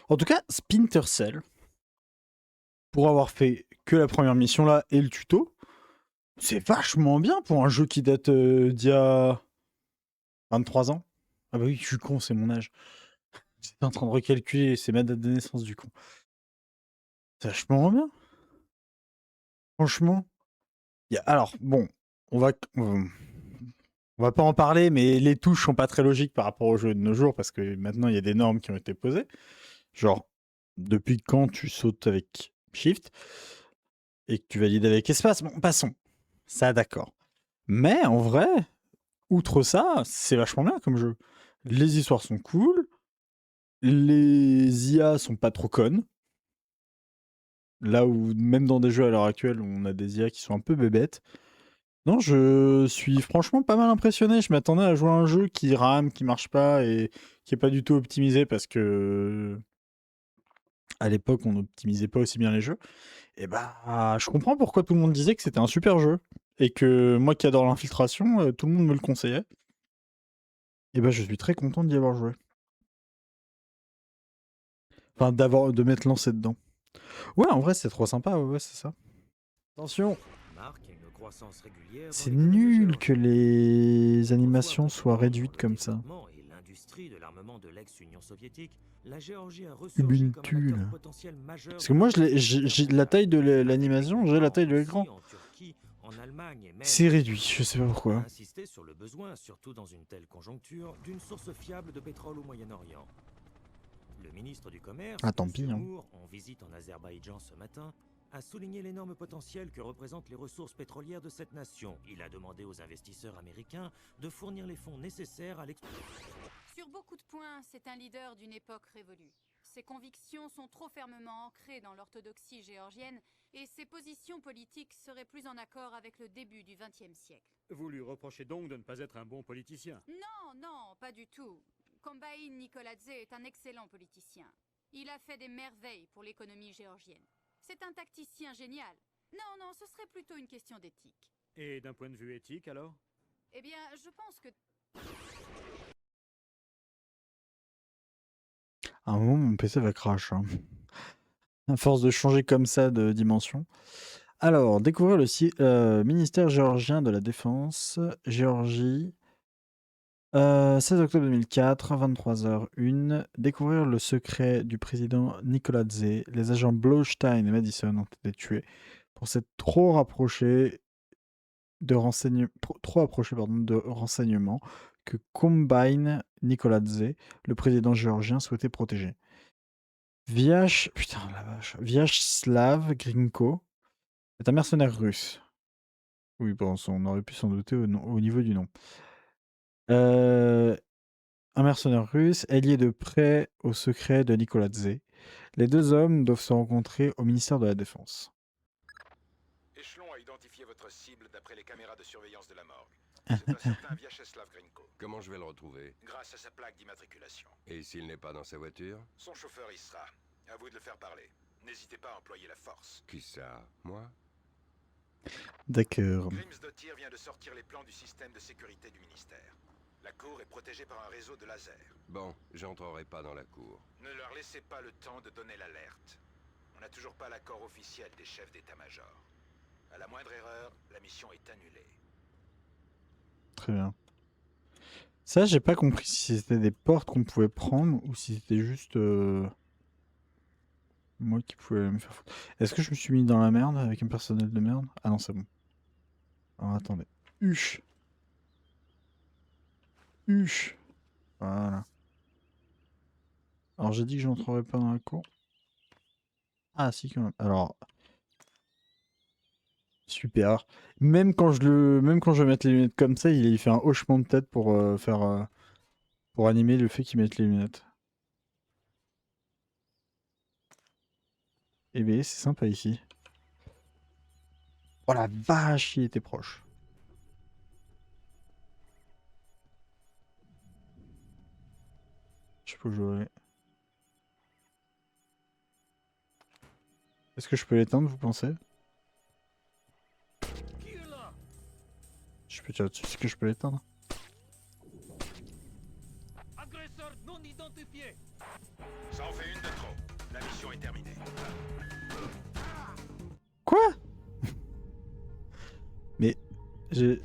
En tout cas, Splinter Cell, pour avoir fait que la première mission là et le tuto, c'est vachement bien pour un jeu qui date d'il y a 23 ans. Ah bah oui, je suis con, c'est mon âge. J'étais en train de recalculer, c'est ma date de naissance du con. C'est vachement bien. Franchement. Alors, bon, on va... On va pas en parler, mais les touches sont pas très logiques par rapport aux jeux de nos jours, parce que maintenant il y a des normes qui ont été posées. Genre, depuis quand tu sautes avec Shift et que tu valides avec Espace. Bon, passons. Ça, d'accord. Mais en vrai, outre ça, c'est vachement bien comme jeu. Les histoires sont cool. Les IA sont pas trop connes. Là où, même dans des jeux à l'heure actuelle, on a des IA qui sont un peu bébêtes. Non, je suis franchement pas mal impressionné. Je m'attendais à jouer à un jeu qui rame, qui marche pas et qui est pas du tout optimisé parce que à l'époque, on n'optimisait pas aussi bien les jeux. Et bah, je comprends pourquoi tout le monde disait que c'était un super jeu. Et que moi qui adore l'infiltration, tout le monde me le conseillait. Et bah, je suis très content d'y avoir joué. Enfin, de m'être lancé dedans. Ouais, en vrai, c'est trop sympa, ouais, c'est ça. Attention, c'est nul que les animations soient réduites comme ça. Ubuntu, là. Parce que moi, j'ai la taille de l'animation, j'ai la taille de l'écran. C'est réduit, je sais pas pourquoi. Insister sur le besoin, surtout dans une telle conjoncture, d'une source fiable de pétrole au Moyen-Orient. Le ministre du Commerce, Tant pis, hein. Moore, en visite en Azerbaïdjan ce matin, a souligné l'énorme potentiel que représentent les ressources pétrolières de cette nation. Il a demandé aux investisseurs américains de fournir les fonds nécessaires à l'exploitation. Sur beaucoup de points, c'est un leader d'une époque révolue. Ses convictions sont trop fermement ancrées dans l'orthodoxie géorgienne et ses positions politiques seraient plus en accord avec le début du XXe siècle. Vous lui reprochez donc de ne pas être un bon politicien? Non, non, pas du tout. Kombaïn Nikoladze est un excellent politicien. Il a fait des merveilles pour l'économie géorgienne. C'est un tacticien génial. Non, non, ce serait plutôt une question d'éthique. Et d'un point de vue éthique, alors? Eh bien, je pense que... À un moment, mon PC va crash. Hein. À force de changer comme ça de dimension. Alors, découvrir le ministère géorgien de la Défense, Géorgie, 16 octobre 2004, 23h01. Découvrir le secret du président Nikoladze. Les agents Blaustein et Madison ont été tués pour s'être trop approchés de renseignements que Combine Nikoladze, le président géorgien, souhaitait protéger. Vyacheslav Grinko est un mercenaire russe. Oui, bon, on aurait pu s'en douter au niveau du nom. Un mercenaire russe est lié de près au secret de Nikoladze. Les deux hommes doivent se rencontrer au ministère de la Défense. Échelon a identifié votre cible d'après les caméras de surveillance de la morgue. C'est un certain Vyacheslav Grinko. Comment je vais le retrouver? Grâce à sa plaque d'immatriculation. Et s'il n'est pas dans sa voiture? Son chauffeur y sera. À vous de le faire parler. N'hésitez pas à employer la force. Qui ça? Moi? D'accord. Grimsdottir vient de sortir les plans du système de sécurité du ministère. La cour est protégée par un réseau de lasers. Bon, j'entrerai pas dans la cour. Ne leur laissez pas le temps de donner l'alerte. On n'a toujours pas l'accord officiel des chefs d'état-major. À la moindre erreur, la mission est annulée. Très bien. Ça, j'ai pas compris si c'était des portes qu'on pouvait prendre ou si c'était juste moi qui pouvais me faire foutre. Est-ce que je me suis mis dans la merde avec un personnel de merde? Ah non, c'est bon. Alors attendez. Huche. Voilà. Alors j'ai dit que j'entrerais pas dans la cour. Ah si quand même. Alors. Super. Même quand je vais mettre les lunettes comme ça, il fait un hochement de tête pour pour animer le fait qu'il mette les lunettes. Eh bien, c'est sympa ici. Oh la vache, il était proche. Je peux jouer. Est-ce que je peux l'éteindre, vous pensez? Je peux tirer dessus, est-ce que je peux l'éteindre? Agresseur non identifié! Ça en fait une de trop. J'ai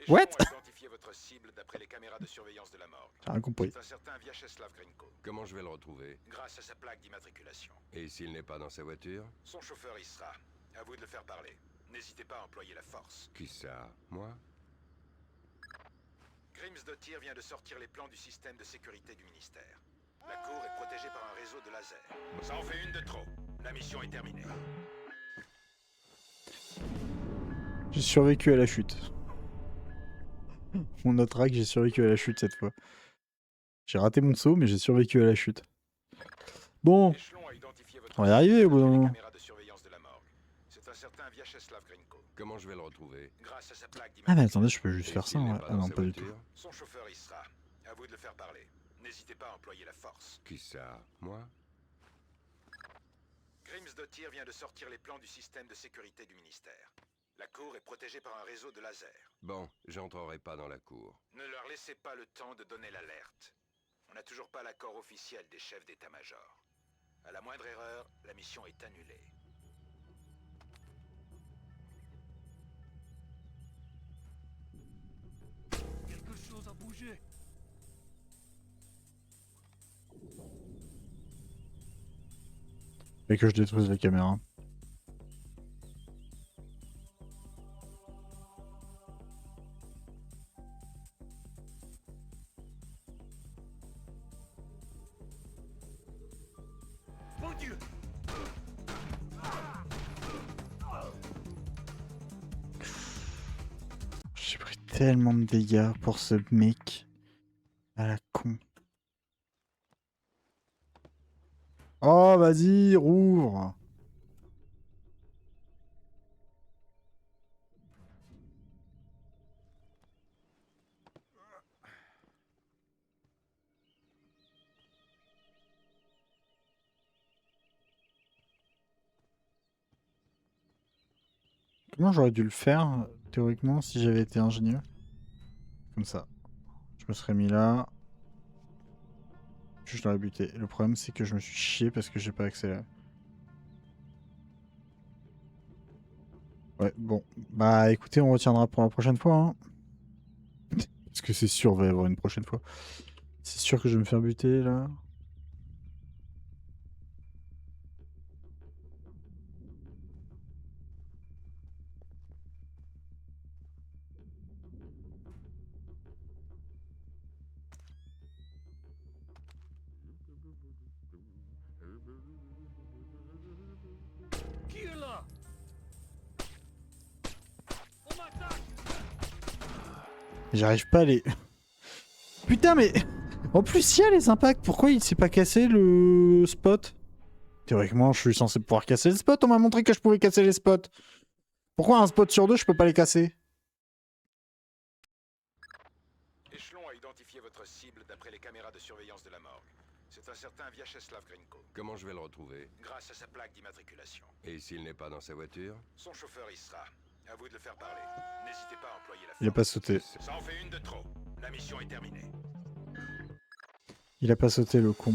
Échelon What a identifié votre cible d'après les caméras de surveillance de la morgue. rien compris. C'est un certain Vyacheslav Grinko, Comment je vais le retrouver? grâce à sa plaque d'immatriculation. Et s'il n'est pas dans sa voiture? Son chauffeur y sera. À vous de le faire parler. N'hésitez pas à employer la force. Qui ça? Moi? Grimsdottir vient de sortir les plans du système de sécurité du ministère. La cour est protégée par un réseau de lasers. Ça en fait une de trop. La mission est terminée. J'ai survécu à la chute. On notera que j'ai survécu à la chute cette fois. J'ai raté mon saut, mais j'ai survécu à la chute. Bon, Échelon a identifié votre on va y arriver au bout d'un d'après les moment. caméras de surveillance de la morgue. C'est un certain Vyacheslav Grinko, Comment je vais le retrouver? grâce à sa plaque Ah mais d'immatriculation. attendez, je peux juste Et faire ça. s'il n'est Ouais. pas Ah dans non, sa pas du tout. voiture? Son chauffeur y sera. À vous de le faire parler. N'hésitez pas à employer la force. Qui ça? Moi? Grimsdottir vient de sortir les plans du système de sécurité du ministère. La cour est protégée par un réseau de lasers. Bon, j'entrerai pas dans la cour. Ne leur laissez pas le temps de donner l'alerte. On n'a toujours pas l'accord officiel des chefs d'état-major. À la moindre erreur, la mission est annulée. Quelque chose a bougé. Et que je détruise la caméra. Mon Dieu! J'ai pris tellement de dégâts pour ce mec. À la con. Oh, vas-y, rouvre. Comment j'aurais dû le faire, théoriquement, si j'avais été ingénieux? Comme ça. Je me serais mis là. Puis je l'aurais buté. Le problème, c'est que je me suis chié parce que j'ai pas accéléré. Ouais, bon. Bah écoutez, on retiendra pour la prochaine fois. Hein. Parce que c'est sûr, il va y avoir une prochaine fois. C'est sûr que je vais me faire buter là. Qui est là? On m'attaque! J'arrive pas à les... Putain, mais... En plus, il y a les impacts. Pourquoi il s'est pas cassé le spot? Théoriquement, je suis censé pouvoir casser le spot. On m'a montré que je pouvais casser les spots. Pourquoi un spot sur deux, je peux pas les casser? Échelon a identifié votre cible d'après les caméras de surveillance de la morgue. C'est un certain Vyacheslav Grinko, Comment je vais le retrouver? grâce à sa plaque d'immatriculation. Et s'il n'est pas dans sa voiture? Son chauffeur y sera. À vous de le faire parler. N'hésitez pas à employer la force. Il a pas sauté. Ça en fait une de trop. La mission est terminée. Il a pas sauté, le con.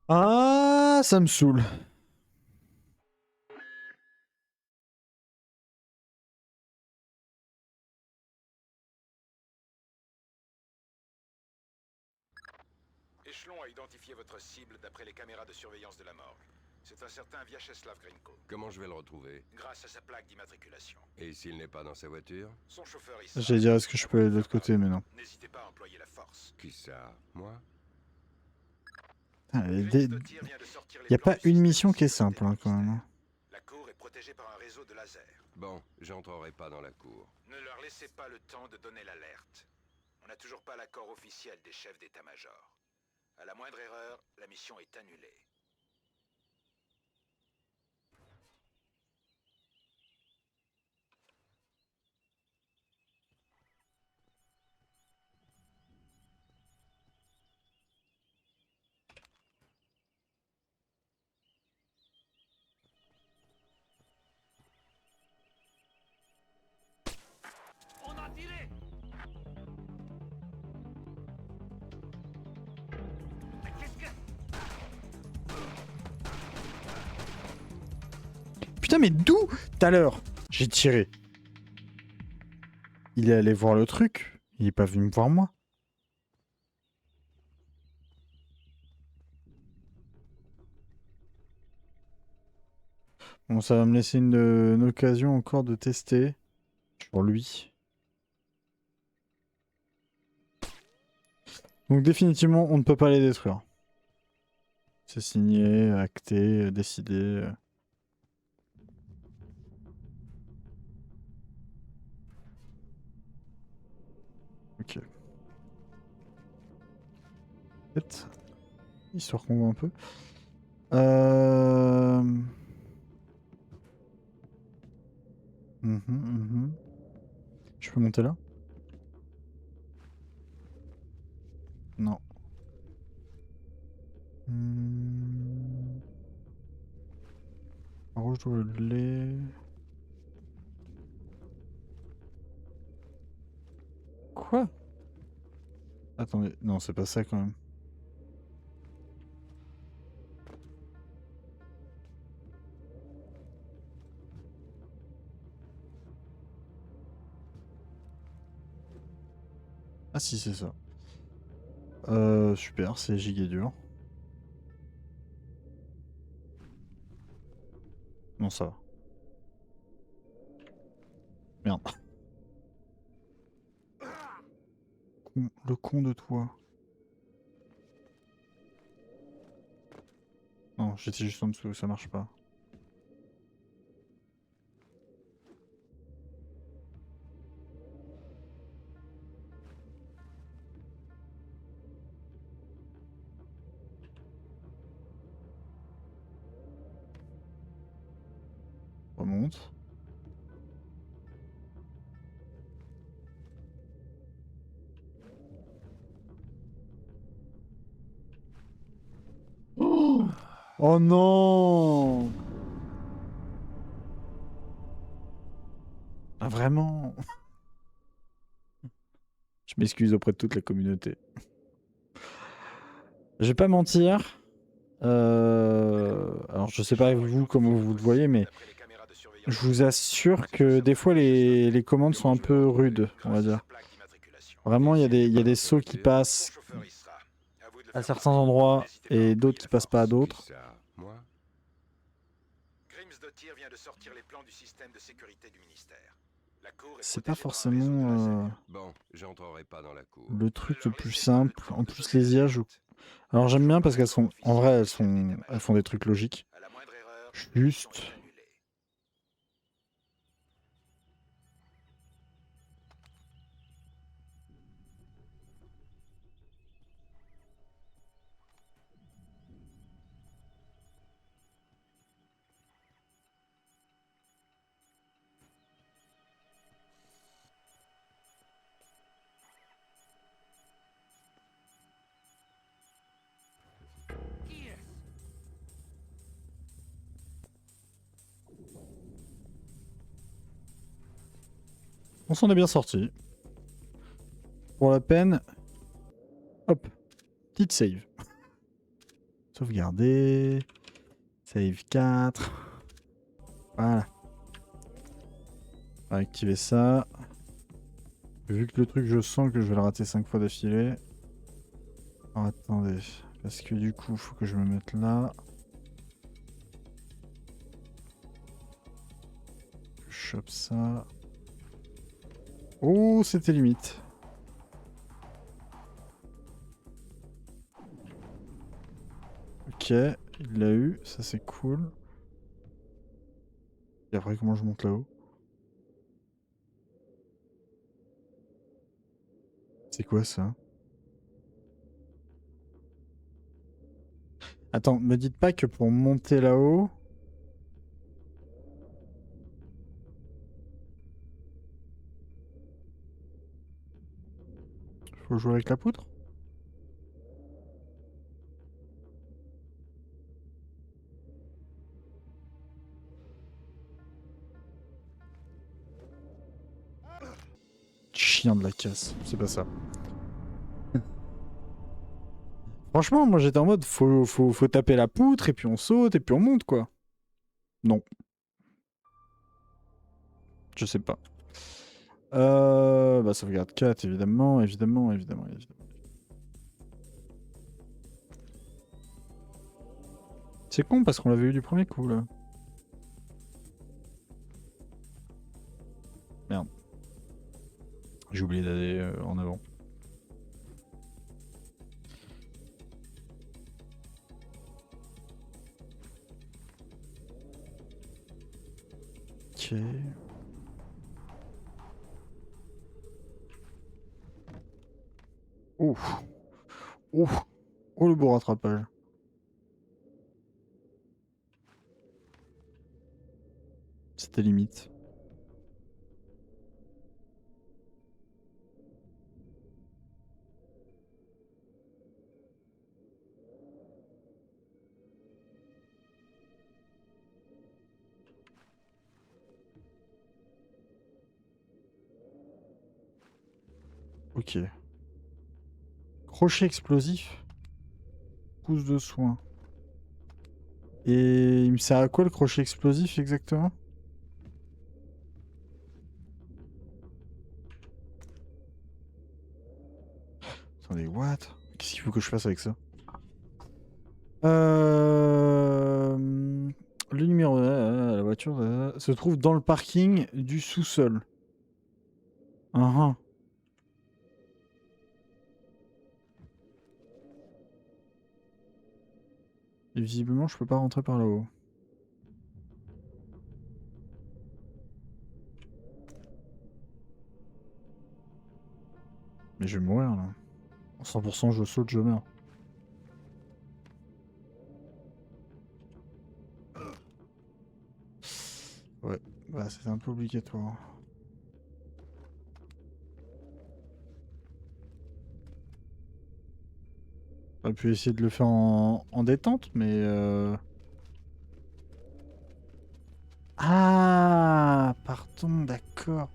Ah, ça me saoule. Échelon a identifié votre cible d'après les caméras de surveillance de la morgue. C'est un certain Vyacheslav Grinko, Comment je vais le retrouver? grâce à sa plaque d'immatriculation. Et s'il n'est pas dans sa voiture? Son chauffeur y sera. J'allais dire, est-ce que je peux aller de l'autre côté, mais non. N'hésitez pas à employer la force. Qui ça? Moi? Putain, Grimsdottir vient de sortir les y a plans pas du une système mission de qui est sécurité simple, hein, du quand même. ministère. hein. La cour est protégée par un réseau de lasers. Bon, j'entrerai pas dans la cour. Ne leur laissez pas le temps de donner l'alerte. On n'a toujours pas l'accord officiel des chefs d'état-major. À la moindre erreur, la mission est annulée. On a tiré! Mais qu'est-ce que... Putain, mais d'où tout à l'heure j'ai tiré? Il est allé voir le truc. Il est pas venu me voir moi. Bon, ça va me laisser une occasion encore de tester sur lui. Donc définitivement, on ne peut pas les détruire. C'est signé, acté, décidé. Ok. Peut-être. Histoire qu'on voit un peu. Je peux monter là? Non. Rouge doit le lait. Quoi? Attendez, non, c'est pas ça quand même. Ah si, c'est ça. Super, c'est giga dur. Non, ça va. Merde. Le con de toi. Non, j'étais juste en dessous, ça marche pas. Remonte. Oh non! Ah vraiment? Je m'excuse auprès de toute la communauté. Je vais pas mentir. Alors je sais pas vous comment vous le voyez, mais je vous assure que des fois les commandes sont un peu rudes, on va dire. Vraiment, il y a des sauts qui passent à certains endroits et d'autres qui passent pas à d'autres. Moi? Grimsdottir vient de sortir les plans du système de sécurité du ministère. La cour est C'est pas protégée par un réseau de forcément lasers. Bon, j'entrerai pas dans la cour. le truc le plus simple. En plus, les IA, alors j'aime bien parce qu'elles sont, en vrai, elles font des trucs logiques. À la moindre erreur, Juste. la mission est annulée. On s'en est bien sorti. Pour la peine. Hop. Petite save. Sauvegarder. Save 4. Voilà. On va activer ça. Vu que le truc, je sens que je vais le rater 5 fois d'affilée. Alors, attendez. Parce que du coup, faut que je me mette là. Je chope ça. Oh, c'était limite. Ok, il l'a eu, ça c'est cool. Et après, comment je monte là-haut? C'est quoi ça? Attends, me dites pas que pour monter là-haut... Faut jouer avec la poutre? Chien de la casse, c'est pas ça. Franchement, moi j'étais en mode faut taper la poutre et puis on saute et puis on monte quoi. Non. Je sais pas. Bah sauvegarde 4, évidemment. C'est con parce qu'on l'avait eu du premier coup là. Merde. J'ai oublié d'aller en avant. Ok. Ouf. Ouf. Oh le beau rattrapage. C'était limite. Ok. Crochet explosif. Pouce de soin. Et il me sert à quoi le crochet explosif exactement? Attendez, what? Qu'est-ce qu'il faut que je fasse avec ça? Le numéro la voiture se trouve dans le parking du sous-sol. Uhum. Et visiblement, je peux pas rentrer par là-haut. Mais je vais mourir là. 100% je saute, je meurs. Ouais, bah c'est un peu obligatoire. On aurait pu essayer de le faire en détente, mais Ah, pardon, d'accord.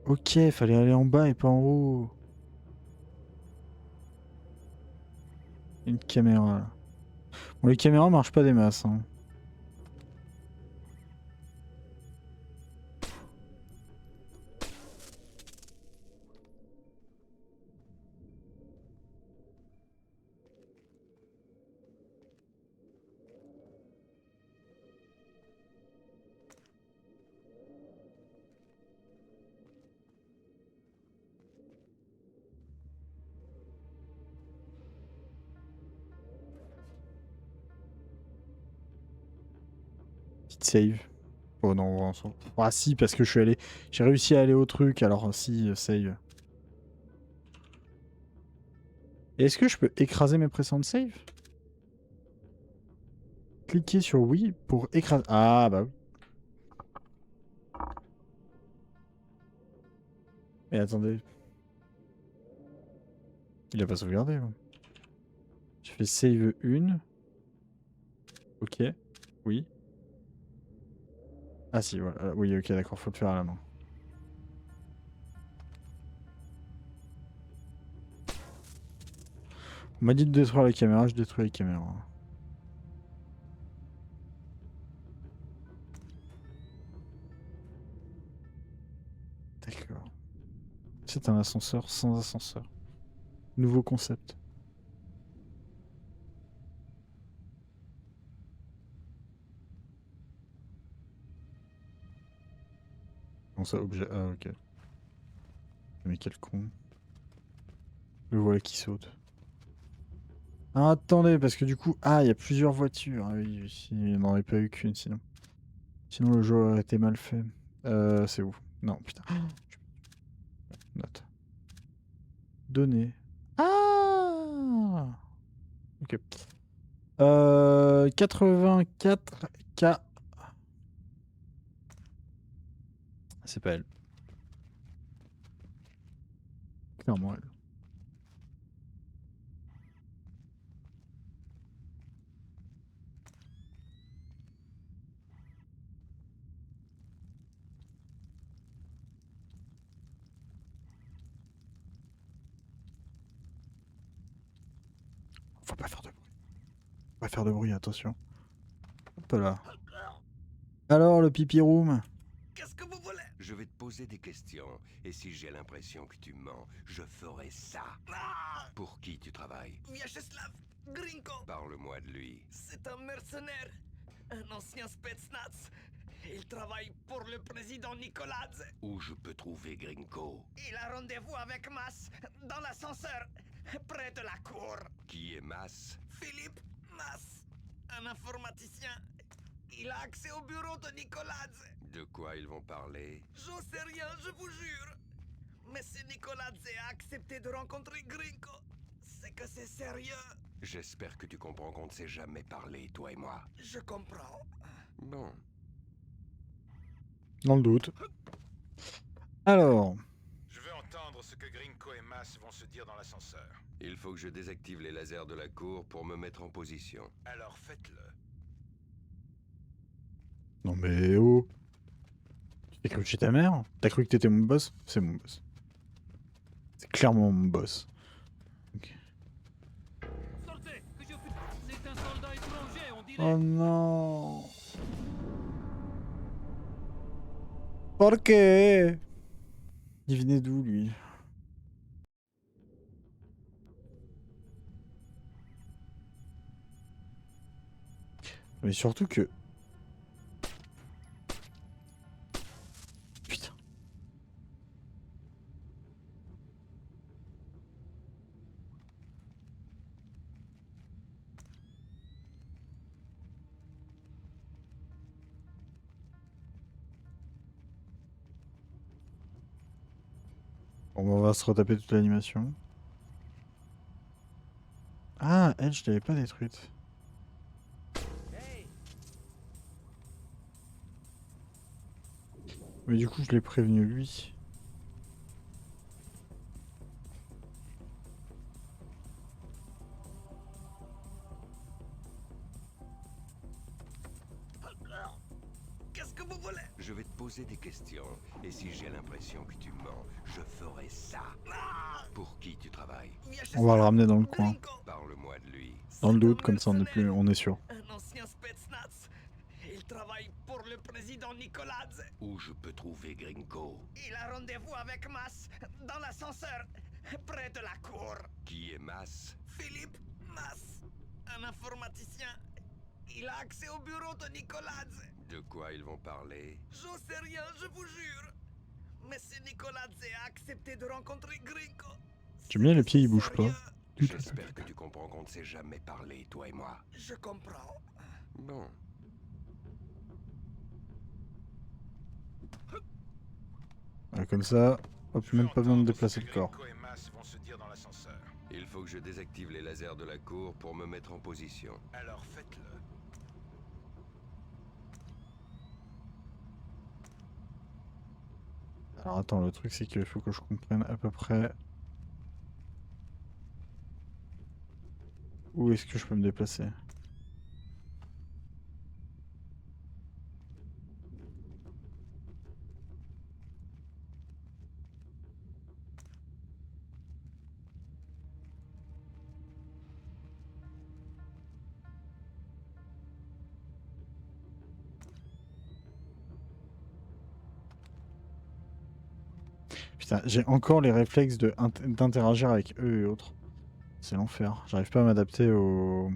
Ok, fallait aller en bas et pas en haut. Une caméra là. Bon, les caméras marchent pas des masses. Hein. Petite save. Oh non, on s'en... Ah si, parce que je suis allé... J'ai réussi à aller au truc, alors si, save. Et est-ce que je peux écraser mes précédentes saves? Cliquez sur oui pour écraser... Ah bah oui. Mais attendez. Il a pas sauvegardé. Hein. Je fais save 1. Ok. Oui. Ah si, voilà. Oui, ok, d'accord, faut le faire à la main. On m'a dit de détruire la caméra, je détruis la caméra. D'accord. C'est un ascenseur sans ascenseur. Nouveau concept. Comment ça, objet... Ah, ok. Mais quel con. Le voilà qui saute. Ah, attendez, parce que du coup... Ah, il y a plusieurs voitures. Ah oui, oui, il n'y en aurait pas eu qu'une sinon. Sinon, le jeu aurait été mal fait. C'est où? Non, putain. Note. Données. Ah! Ok. 84K. C'est pas elle. Clairement elle. pas faire de bruit. Pas faire de bruit, attention. Hop là. Alors, le pipi room? Qu'est-ce que vous voulez? Je vais te poser des questions, et si j'ai l'impression que tu mens, je ferai ça. Ah! Pour qui tu travailles? Vyacheslav Grinko! Parle-moi de lui. C'est un mercenaire, un ancien Spetsnaz. Il travaille pour le président Nikoladze. Où je peux trouver Grinko? Il a rendez-vous avec Mas dans l'ascenseur, près de la cour. Qui est Mas? Philippe Mas, un informaticien. Il a accès au bureau de Nikoladze. De quoi ils vont parler? J'en sais rien, je vous jure. Mais si Nikoladze a accepté de rencontrer Grinko, c'est que c'est sérieux. J'espère que tu comprends qu'on ne s'est jamais parlé, toi et moi. Je comprends. Bon. Dans le doute. Alors, Je veux entendre ce que Grinko et Mas vont se dire dans l'ascenseur. Il faut que je désactive les lasers de la cour pour me mettre en position. Alors faites-le. non mais oh. T'as cru que j'étais ta mère? T'as cru que t'étais mon boss? C'est mon boss. C'est clairement mon boss. Ok. Sortez, que je puisse... C'est un soldat étranger, on dirait. Oh non. Pourquoi? Il venait d'où lui? Mais surtout que... Putain. Bon, on va se retaper toute l'animation. Ah, elle, je l'avais pas détruite. Mais du coup, je l'ai prévenu lui. Qu'est-ce que vous voulez? Je vais te poser des questions, et si j'ai l'impression que tu mens, je ferai ça. Ah! Pour qui tu travailles? On va le ramener dans le coin. Grinko, Parle-moi de lui. Dans le c'est un doute, comme ça mercenaire, on est sûr. un ancien Spetsnaz. Il travaille pour le président Nikoladze. Où je peux trouver Grinko? Il a rendez-vous avec Mas dans l'ascenseur, près de la cour. Qui est Mas? Philippe Mas, un informaticien. Il a accès au bureau de Nikoladze. De quoi ils vont parler? J'en sais rien, je vous jure. Mais si Nikoladze a accepté de rencontrer Grinko... J'aime bien, les pieds, ils c'est bougent pas. sérieux. J'espère que tu comprends qu'on ne s'est jamais parlé, toi et moi. Je comprends. Bon. Ouais, comme ça, hop, Je veux même pas besoin de entendre ce déplacer que le corps. Grinko et Mas vont se dire dans l'ascenseur. Il faut que je désactive les lasers de la cour pour me mettre en position. Alors faites-le. Alors attends, le truc c'est qu'il faut que je comprenne à peu près où est-ce que je peux me déplacer. Putain, j'ai encore les réflexes d'interagir avec eux et autres. C'est l'enfer. J'arrive pas à m'adapter au...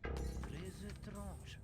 Très étrange.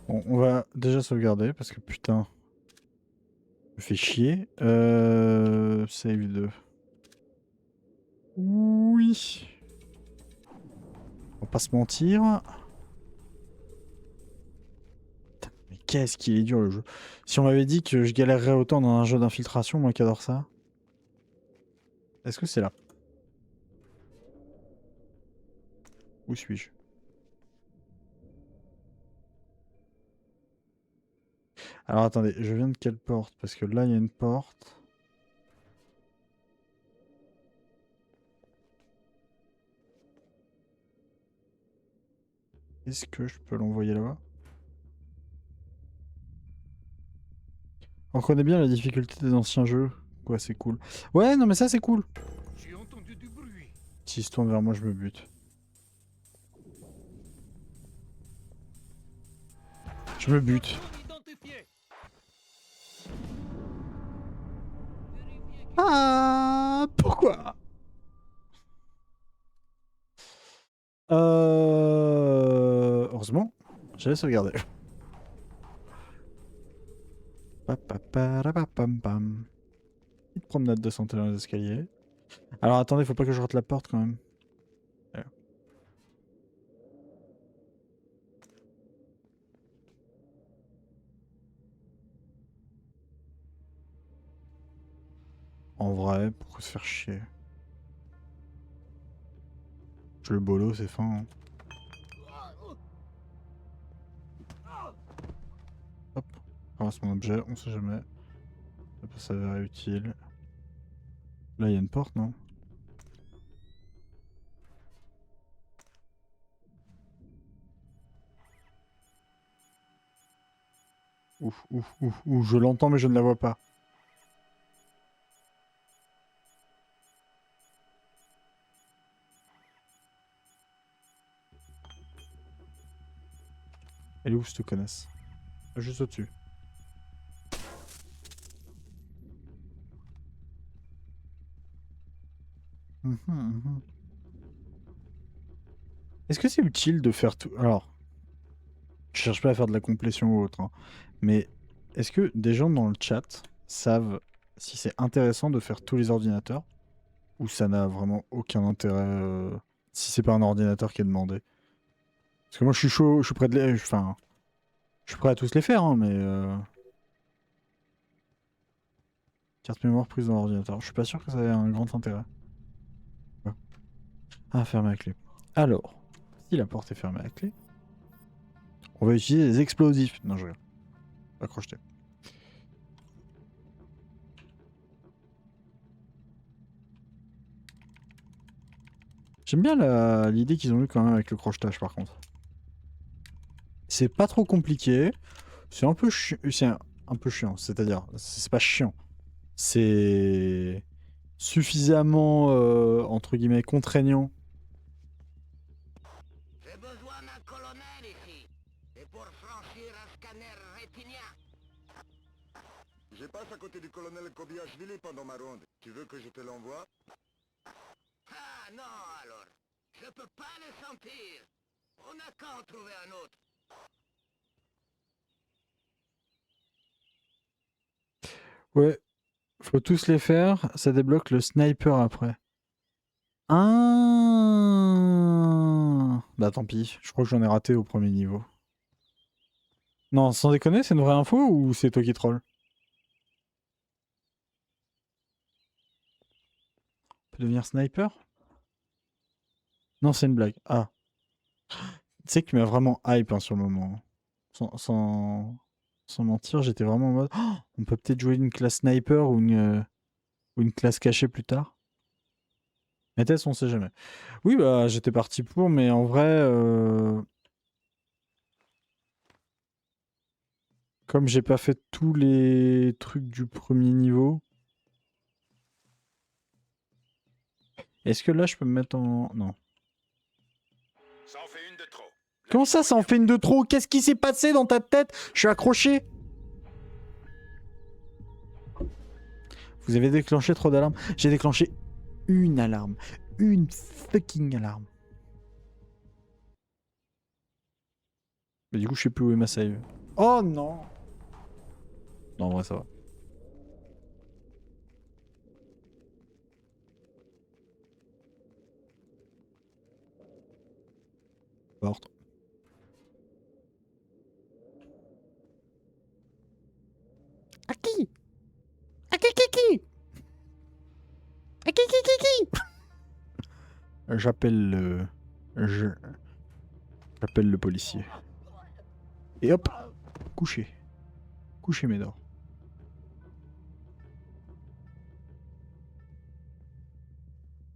Bon, on va déjà sauvegarder parce que putain... Fait chier. Save 2. Oui. On va pas se mentir. Putain, mais qu'est-ce qu'il est dur le jeu. Si on m'avait dit que je galérerais autant dans un jeu d'infiltration, moi qui adore ça. Est-ce que c'est là? Où suis-je? Alors attendez, je viens de quelle porte? Parce que là il y a une porte. Est-ce que je peux l'envoyer là-bas? On connaît bien la difficulté des anciens jeux. Ouais, c'est cool. Ouais, non mais ça c'est cool. J'ai entendu du bruit. S'il se tourne vers moi, je me bute. Je me bute. Ah, pourquoi? Heureusement, j'avais sauvegardé. Pam. Petite promenade de santé dans les escaliers. Alors attendez, faut pas que je rate la porte quand même. Voilà. En vrai, pourquoi se faire chier? Le bolo, c'est fin. Hein. Hop, ramasse mon objet, on sait jamais. Ça peut s'avérer utile. Là, il y a une porte, non? Ouf, je l'entends mais je ne la vois pas. Elle est où, je te connaisse? Juste au-dessus. Est-ce que c'est utile de faire tout... Alors, je cherche pas à faire de la complétion ou autre, hein, mais est-ce que des gens dans le chat savent si c'est intéressant de faire tous les ordinateurs ou ça n'a vraiment aucun intérêt si c'est pas un ordinateur qui est demandé? Parce que moi je suis chaud, je suis prêt de les... Enfin, je suis prêt à tous les faire, hein, mais... Carte mémoire prise dans l'ordinateur. Je suis pas sûr que ça ait un grand intérêt. Ouais. Ah, fermé à clé. Alors, si la porte est fermée à clé, on va utiliser des explosifs. Non, je regarde. Accroche-toi. J'aime bien l'idée qu'ils ont eu quand même avec le crochetage par contre. C'est pas trop compliqué. C'est un peu chiant. C'est-à-dire, c'est pas chiant. C'est suffisamment, entre guillemets, contraignant. J'ai besoin d'un colonel ici. Et pour franchir un scanner rétinien. Je passe à côté du colonel Kobiashvili pendant ma ronde. Tu veux que je te l'envoie? Ah non alors. Je peux pas le sentir. On n'a qu'à en trouver un autre. Ouais, faut tous les faire. Ça débloque le sniper après. Ah, bah tant pis. Je crois que j'en ai raté au premier niveau. Non, sans déconner, c'est une vraie info ou c'est toi qui troll? On peut devenir sniper? Non, c'est une blague. Ah. Tu sais que tu m'as vraiment hype hein, sur le moment. Sans mentir, j'étais vraiment en mode oh, on peut peut-être jouer une classe sniper ou une classe cachée plus tard. Mais test, on sait jamais. Oui, bah j'étais parti pour, mais en vrai, comme j'ai pas fait tous les trucs du premier niveau, est-ce que là je peux me mettre en... Non. Ça en fait une de trop. Comment ça en fait une de trop? Qu'est-ce qui s'est passé dans ta tête? Je suis accroché. Vous avez déclenché trop d'alarmes. J'ai déclenché une alarme. Une fucking alarme. Mais du coup, je sais plus où est ma save. Oh non! Non, en vrai, ça va. Porte. À qui? À qui? À qui? J'appelle le... J'appelle le policier. Et hop, couché. Couché Médor.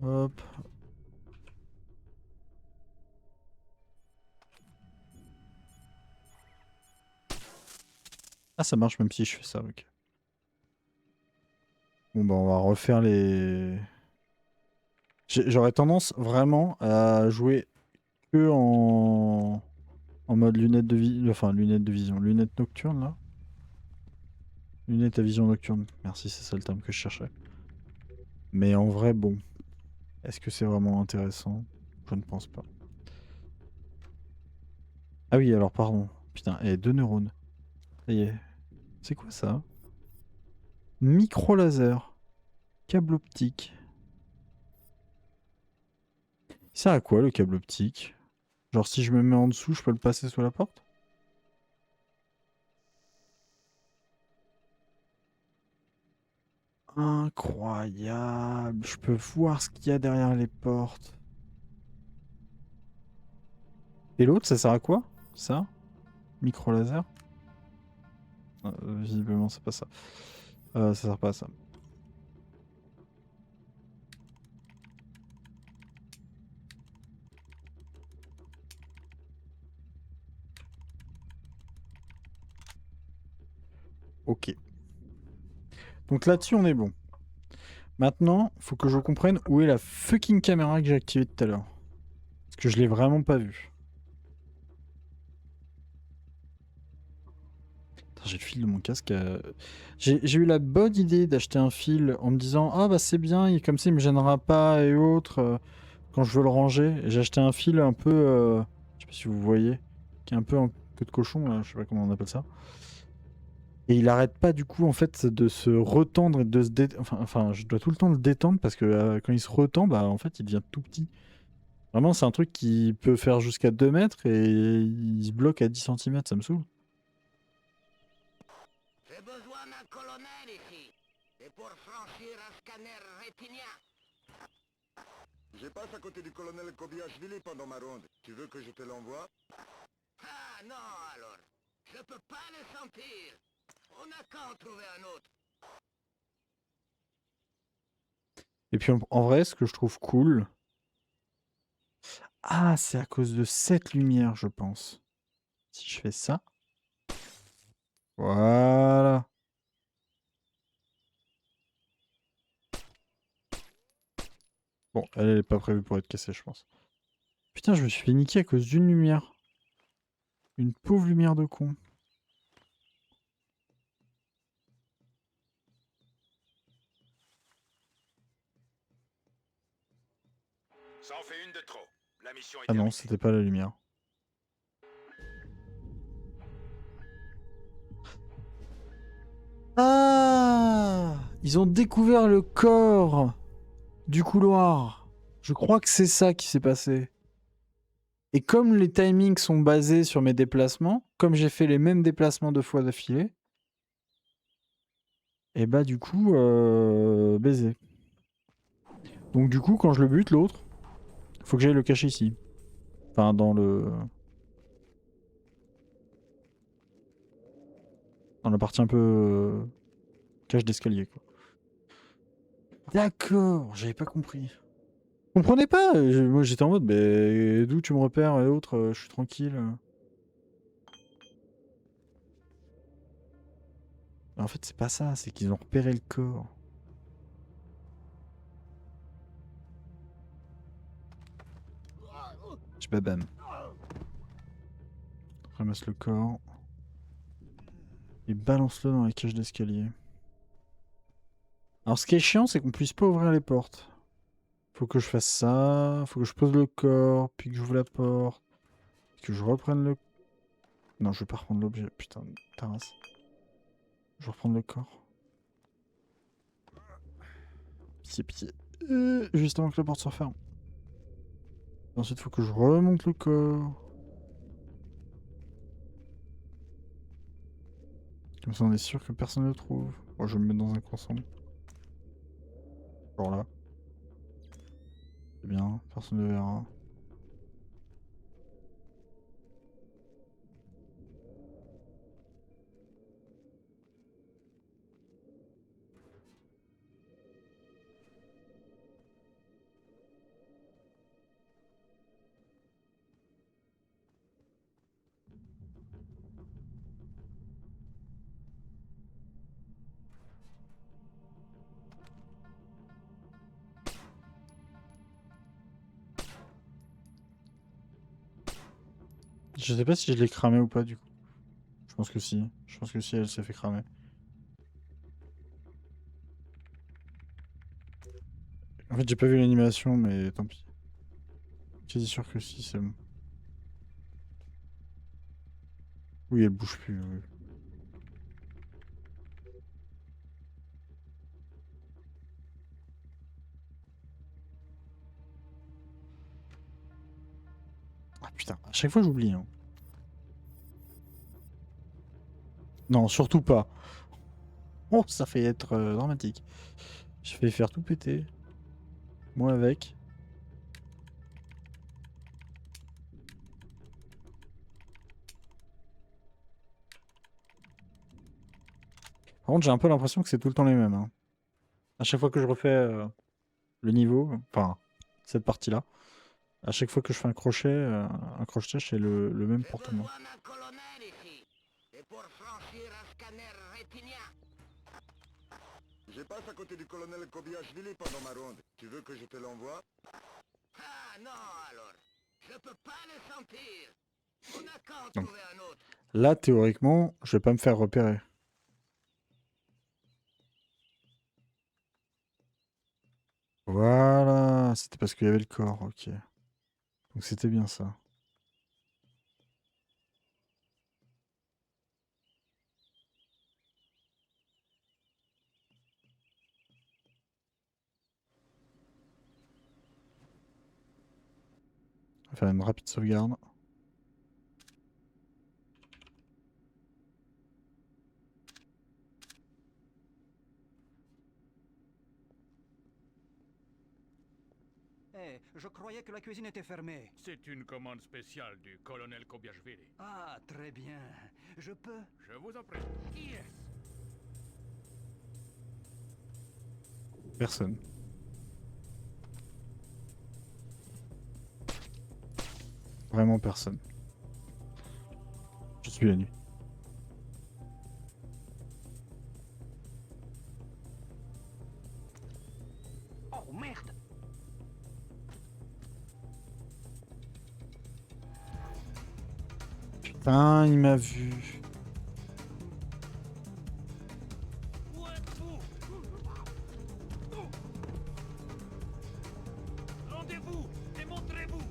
Hop. Ah, ça marche même si je fais ça, ok. Bon, bah, on va refaire les... J'aurais tendance vraiment à jouer que en mode lunettes de vision, enfin lunettes de vision, lunettes nocturnes là. Lunettes à vision nocturne, merci, c'est ça le terme que je cherchais. Mais en vrai, bon, est-ce que c'est vraiment intéressant? Je ne pense pas. Ah oui, alors pardon, putain, et 2 neurones. Ça y est. C'est quoi ça? Micro laser, câble optique. Il sert à quoi le câble optique? Genre si je me mets en dessous, je peux le passer sous la porte? Incroyable, je peux voir ce qu'il y a derrière les portes. Et l'autre, ça sert à quoi? Ça? Micro laser? Visiblement, c'est pas ça. Ça sert pas à ça. Ok. Donc là-dessus, on est bon. Maintenant, faut que je comprenne où est la fucking caméra que j'ai activée tout à l'heure. Parce que je l'ai vraiment pas vue. J'ai le fil de mon casque. J'ai eu la bonne idée d'acheter un fil en me disant ah bah c'est bien, comme ça il me gênera pas et autres quand je veux le ranger. J'ai acheté un fil un peu, je sais pas si vous voyez, qui est un peu en queue de cochon, là, je sais pas comment on appelle ça. Et il arrête pas du coup en fait de se retendre et de se détendre. Enfin, je dois tout le temps le détendre parce que quand il se retend, bah en fait il devient tout petit. Vraiment, c'est un truc qui peut faire jusqu'à 2 mètres et il se bloque à 10 cm, ça me saoule. J'ai besoin d'un colonel ici. C'est pour franchir un scanner rétinien. Je passe à côté du colonel Kobiashvili pendant ma ronde. Tu veux que je te l'envoie? Ah non alors. Je peux pas le sentir. On n'a qu'à en trouver un autre. Et puis en vrai, ce que je trouve cool... Ah, c'est à cause de cette lumière, je pense. Si je fais ça... Voilà. Bon, elle est pas prévue pour être cassée, je pense. Putain, je me suis fait niquer à cause d'une lumière. Une pauvre lumière de con. Ça en fait une de trop. La mission est Ah non, terminée. c'était pas la lumière. Ah! Ils ont découvert le corps du couloir. Je crois que c'est ça qui s'est passé. Et comme les timings sont basés sur mes déplacements, comme j'ai fait les mêmes déplacements 2 fois d'affilée, et bah du coup, baiser. Donc du coup, quand je le bute, l'autre, faut que j'aille le cacher ici. Enfin, dans le... Dans la partie un peu... cage d'escalier, quoi. D'accord, j'avais pas compris. Vous comprenez pas? Moi j'étais en mode, mais d'où tu me repères et autres, je suis tranquille. Mais en fait, c'est pas ça, c'est qu'ils ont repéré le corps. Je babam. Ramasse le corps. Et balance-le dans la cage d'escalier. Alors ce qui est chiant, c'est qu'on puisse pas ouvrir les portes. Faut que je fasse ça, faut que je pose le corps, puis que j'ouvre la porte, puis que je reprenne le... Non, je vais pas reprendre l'objet, putain, ta race. Je vais reprendre le corps. Pitié, pitié. Juste avant que la porte se referme. Ensuite, faut que je remonte le corps. Comme ça on est sûr que personne ne le trouve. Moi je vais me mettre dans un coin sombre. Genre là. C'est bien, personne ne verra. Je sais pas si je l'ai cramé ou pas du coup. Je pense que si. Je pense que si elle s'est fait cramer. En fait j'ai pas vu l'animation mais tant pis. Quasi sûr que si, c'est bon. Oui elle bouge plus. Oui. Ah putain, à chaque fois j'oublie. Hein. Non, surtout pas. Oh, ça fait être dramatique. Je vais faire tout péter. Moi avec. Par contre, j'ai un peu l'impression que c'est tout le temps les mêmes. Hein. À chaque fois que je refais le niveau, enfin, cette partie-là, à chaque fois que je fais un crochet, c'est le même J'ai portement. besoin d'un colonel ici. Et pour franchir un scanner rétinien. Je passe à côté du colonel Kobiashvili pendant ma ronde. Tu veux que je te l'envoie? Ah non alors. Je peux pas le sentir. On a qu'à en Donc. trouver un autre. Là, théoriquement, je vais pas me faire repérer. Voilà, c'était parce qu'il y avait le corps, ok. Donc c'était bien ça. On va faire une rapide sauvegarde. Je croyais que la cuisine était fermée. C'est une commande spéciale du colonel Kobiashvili. Ah, très bien. Je peux... Je vous en prie. Yes. Personne. Vraiment personne. Je suis la nuit. Oh, merde. Putain, il m'a vu. Où êtes-vous? Rendez-vous! Démontrez-vous!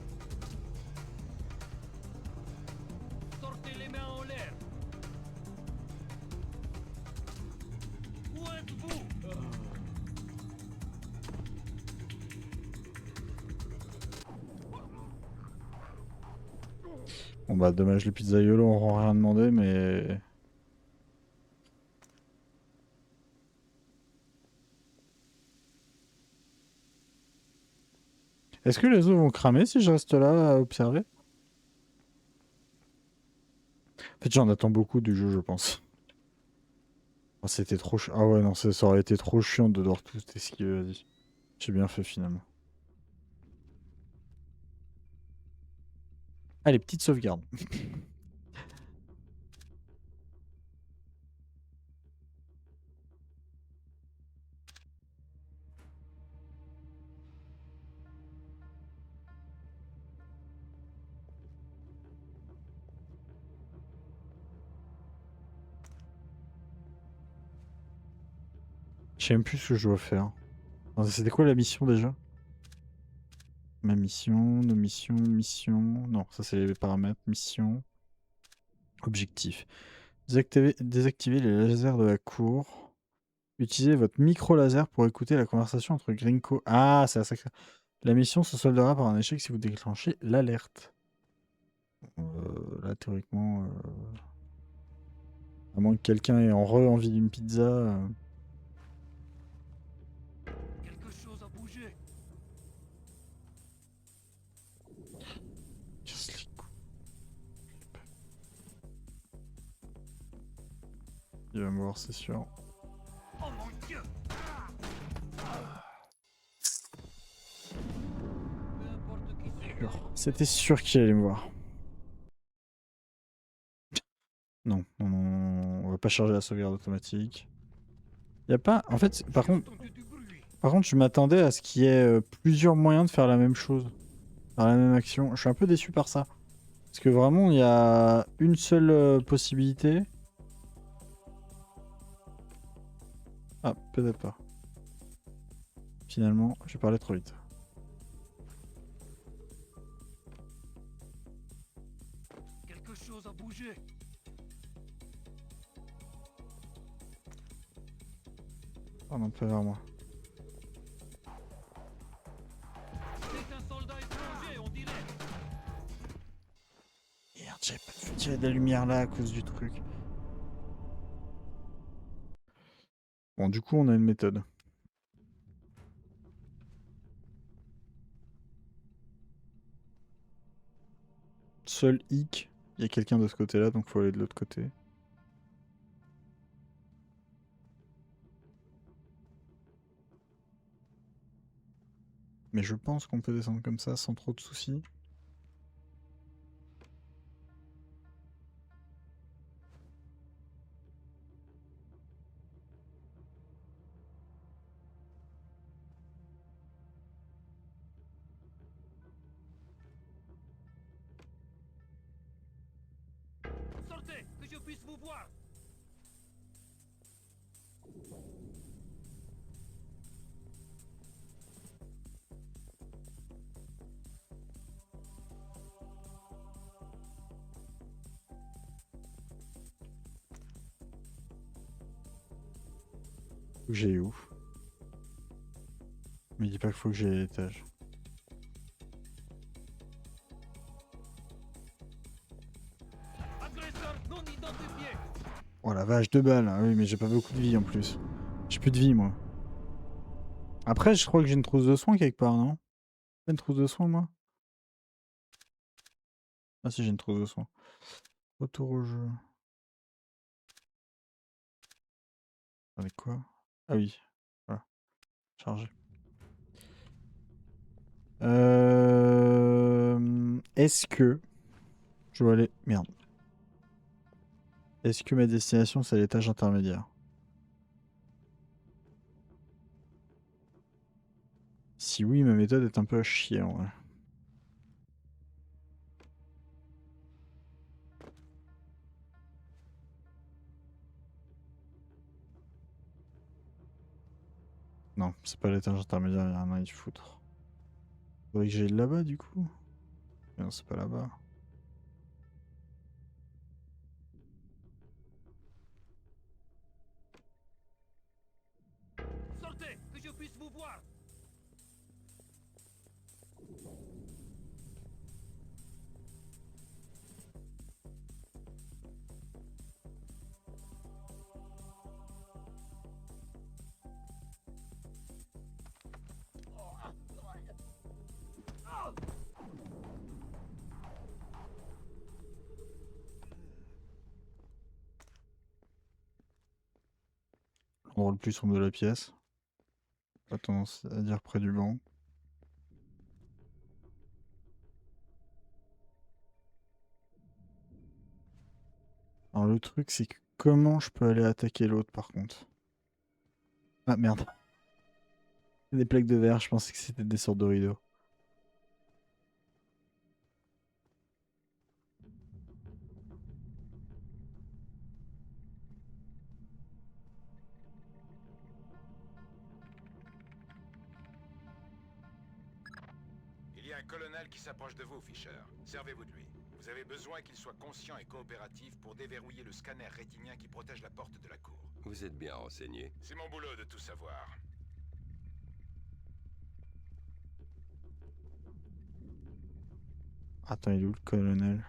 Sortez les mains en l'air! Où êtes-vous? Bon bah dommage, les pizzaiolos n'auront rien demandé, mais... Est-ce que les os vont cramer si je reste là à observer? En fait, j'en attends beaucoup du jeu, je pense. Oh, c'était trop chiant. Ah ouais, non, ça aurait été trop chiant de devoir tout esquiver, vas-y. J'ai bien fait finalement. Allez, petite sauvegarde. Je sais même plus ce que je dois faire. C'était quoi la mission déjà? Ma mission, nos missions, mission... Non, ça c'est les paramètres. Mission. Objectif. Désactiver les lasers de la cour. Utilisez votre micro-laser pour écouter la conversation entre Grinko. Ah, c'est la sacrée. La mission se soldera par un échec si vous déclenchez l'alerte. Là, théoriquement... À moins que quelqu'un ait envie d'une pizza. Quelque chose a bougé. Casse les couilles. Il va me voir, c'est sûr. Oh mon Dieu! Peu importe qui c'est. C'était sûr qu'il allait me voir. Non, non, non, non, on va pas charger la sauvegarde automatique. Y a pas... En fait, par J'ai contre, entendu du bruit. je m'attendais à ce qu'il y ait plusieurs moyens de faire la même chose. Faire la même action. Je suis un peu déçu par ça. Parce que vraiment, il y a une seule possibilité. Ah, peut-être pas. Finalement, j'ai parlé trop vite. Quelque chose a bougé. Oh non, pas vers moi. C'est un soldat étranger, on dirait. Merde, j'avais pas vu qu'il y avait de la lumière là à cause du truc. Bon, du coup, on a une méthode. Seul hic, il y a quelqu'un de ce côté-là, donc faut aller de l'autre côté. Mais je pense qu'on peut descendre comme ça sans trop de soucis. Sortez, que je puisse vous voir. Faut que j'aille où? Mais dis pas qu'il faut que j'aille à l'étage. Agresseur non identifié. Oh la vache, 2 balles. Ah oui, mais j'ai pas beaucoup de vie en plus. J'ai plus de vie, moi. Après, je crois que j'ai une trousse de soins quelque part, non? Pas une trousse de soins, moi? Ah si, j'ai une trousse de soins. Retour au jeu. Avec quoi? Ah oui. Voilà. Chargé. Est-ce que... Je dois aller... Merde. Est-ce que ma destination, c'est l'étage intermédiaire? Si oui, ma méthode est un peu à chier, en vrai. Non, c'est pas l'étage intermédiaire, il y a rien à y foutre. Faudrait que j'aille là-bas, du coup. Non, c'est pas là-bas. Sortez, que je puisse vous voir. L'endroit le plus sombre de la pièce. Pas tendance à dire près du banc. Alors le truc, c'est que comment je peux aller attaquer l'autre, par contre? Ah merde. Des plaques de verre, je pensais que c'était des sortes de rideaux. Il y a un colonel qui s'approche de vous, Fisher. Servez-vous de lui. Vous avez besoin qu'il soit conscient et coopératif pour déverrouiller le scanner rétinien qui protège la porte de la cour. Vous êtes bien renseigné. C'est mon boulot de tout savoir. Attends, il est où le colonel?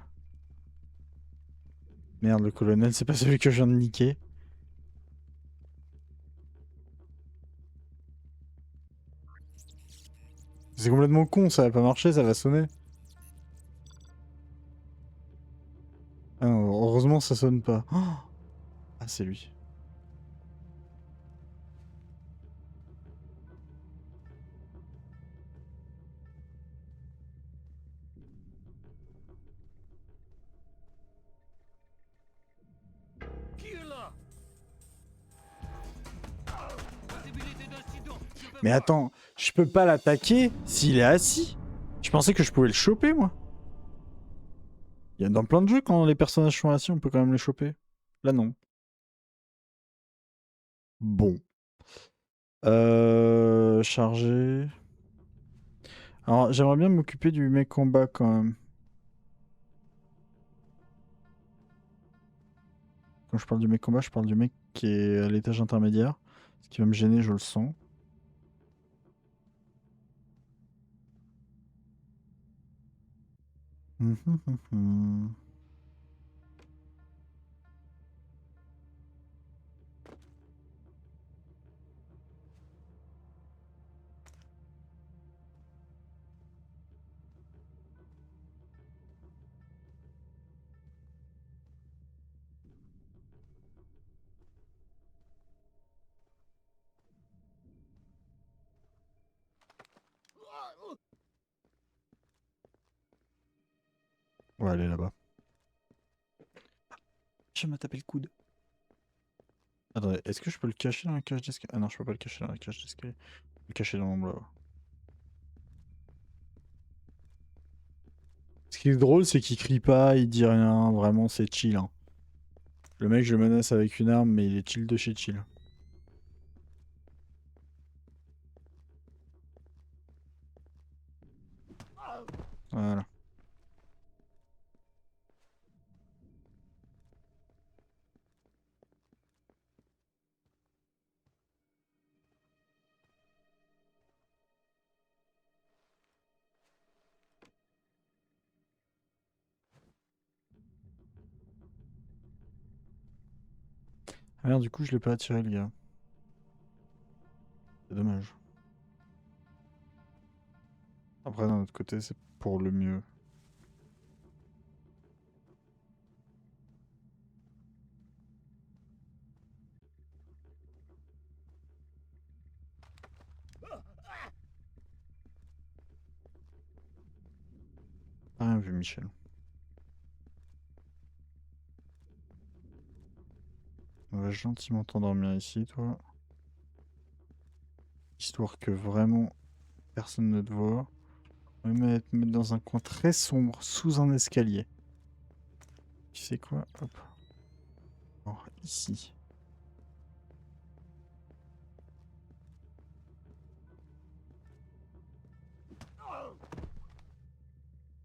Merde, le colonel, c'est pas celui que je viens de niquer. C'est complètement con, ça va pas marcher, ça va sonner. Ah non, heureusement ça sonne pas. Oh, ah, c'est lui. Qui est là? Possibilité d'incident. Je vais Mais voir. attends, je peux pas l'attaquer s'il est assis. Je pensais que je pouvais le choper, moi. Il y a dans plein de jeux, quand les personnages sont assis, on peut quand même les choper. Là, non. Bon. Charger. Alors, j'aimerais bien m'occuper du mec combat quand même. Quand je parle du mec combat, je parle du mec qui est à l'étage intermédiaire. Ce qui va me gêner, je le sens. On va aller là-bas. Je vais me taper le coude. Attendez, est-ce que je peux le cacher dans la cage d'escalier? Ah non, je peux pas le cacher dans la cage d'escalier. Je peux le cacher dans l'ombre là. Ce qui est drôle, c'est qu'il crie pas, il dit rien. Vraiment, c'est chill. Hein. Le mec, je le menace avec une arme, mais il est chill de chez chill. Voilà. Ah merde, du coup, je l'ai pas attiré, le gars. C'est dommage. Après, d'un autre côté, c'est pour le mieux. Rien vu, Michel. On va gentiment t'endormir ici, toi. Histoire que vraiment personne ne te voit. On va te mettre dans un coin très sombre, sous un escalier. Tu sais quoi? Hop. Alors, ici.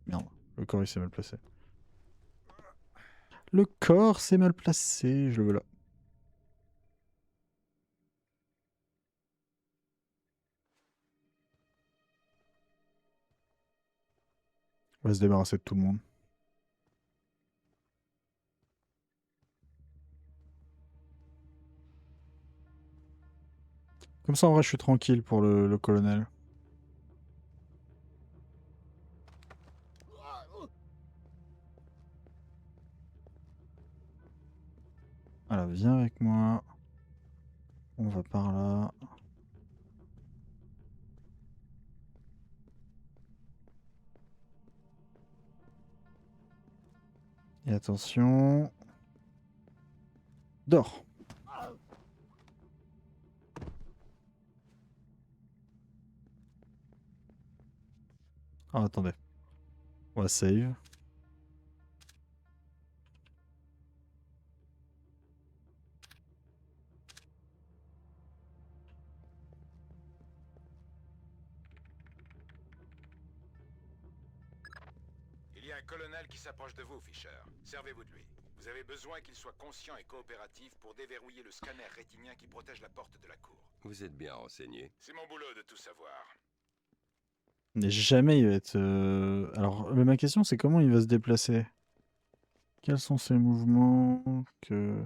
Merde, le corps il s'est mal placé. Le corps s'est mal placé, je le veux là. On va se débarrasser de tout le monde. Comme ça, en vrai, je suis tranquille pour le colonel. Voilà, viens avec moi. On va par là. Et attention. Dors. Ah, attendez. On va save. Il y a un colonel qui s'approche de vous, Fisher. Servez-vous de lui. Vous avez besoin qu'il soit conscient et coopératif pour déverrouiller le scanner rétinien qui protège la porte de la cour. Vous êtes bien renseigné. C'est mon boulot de tout savoir. Mais jamais il va être... Alors, mais ma question, c'est comment il va se déplacer? Quels sont ces mouvements que...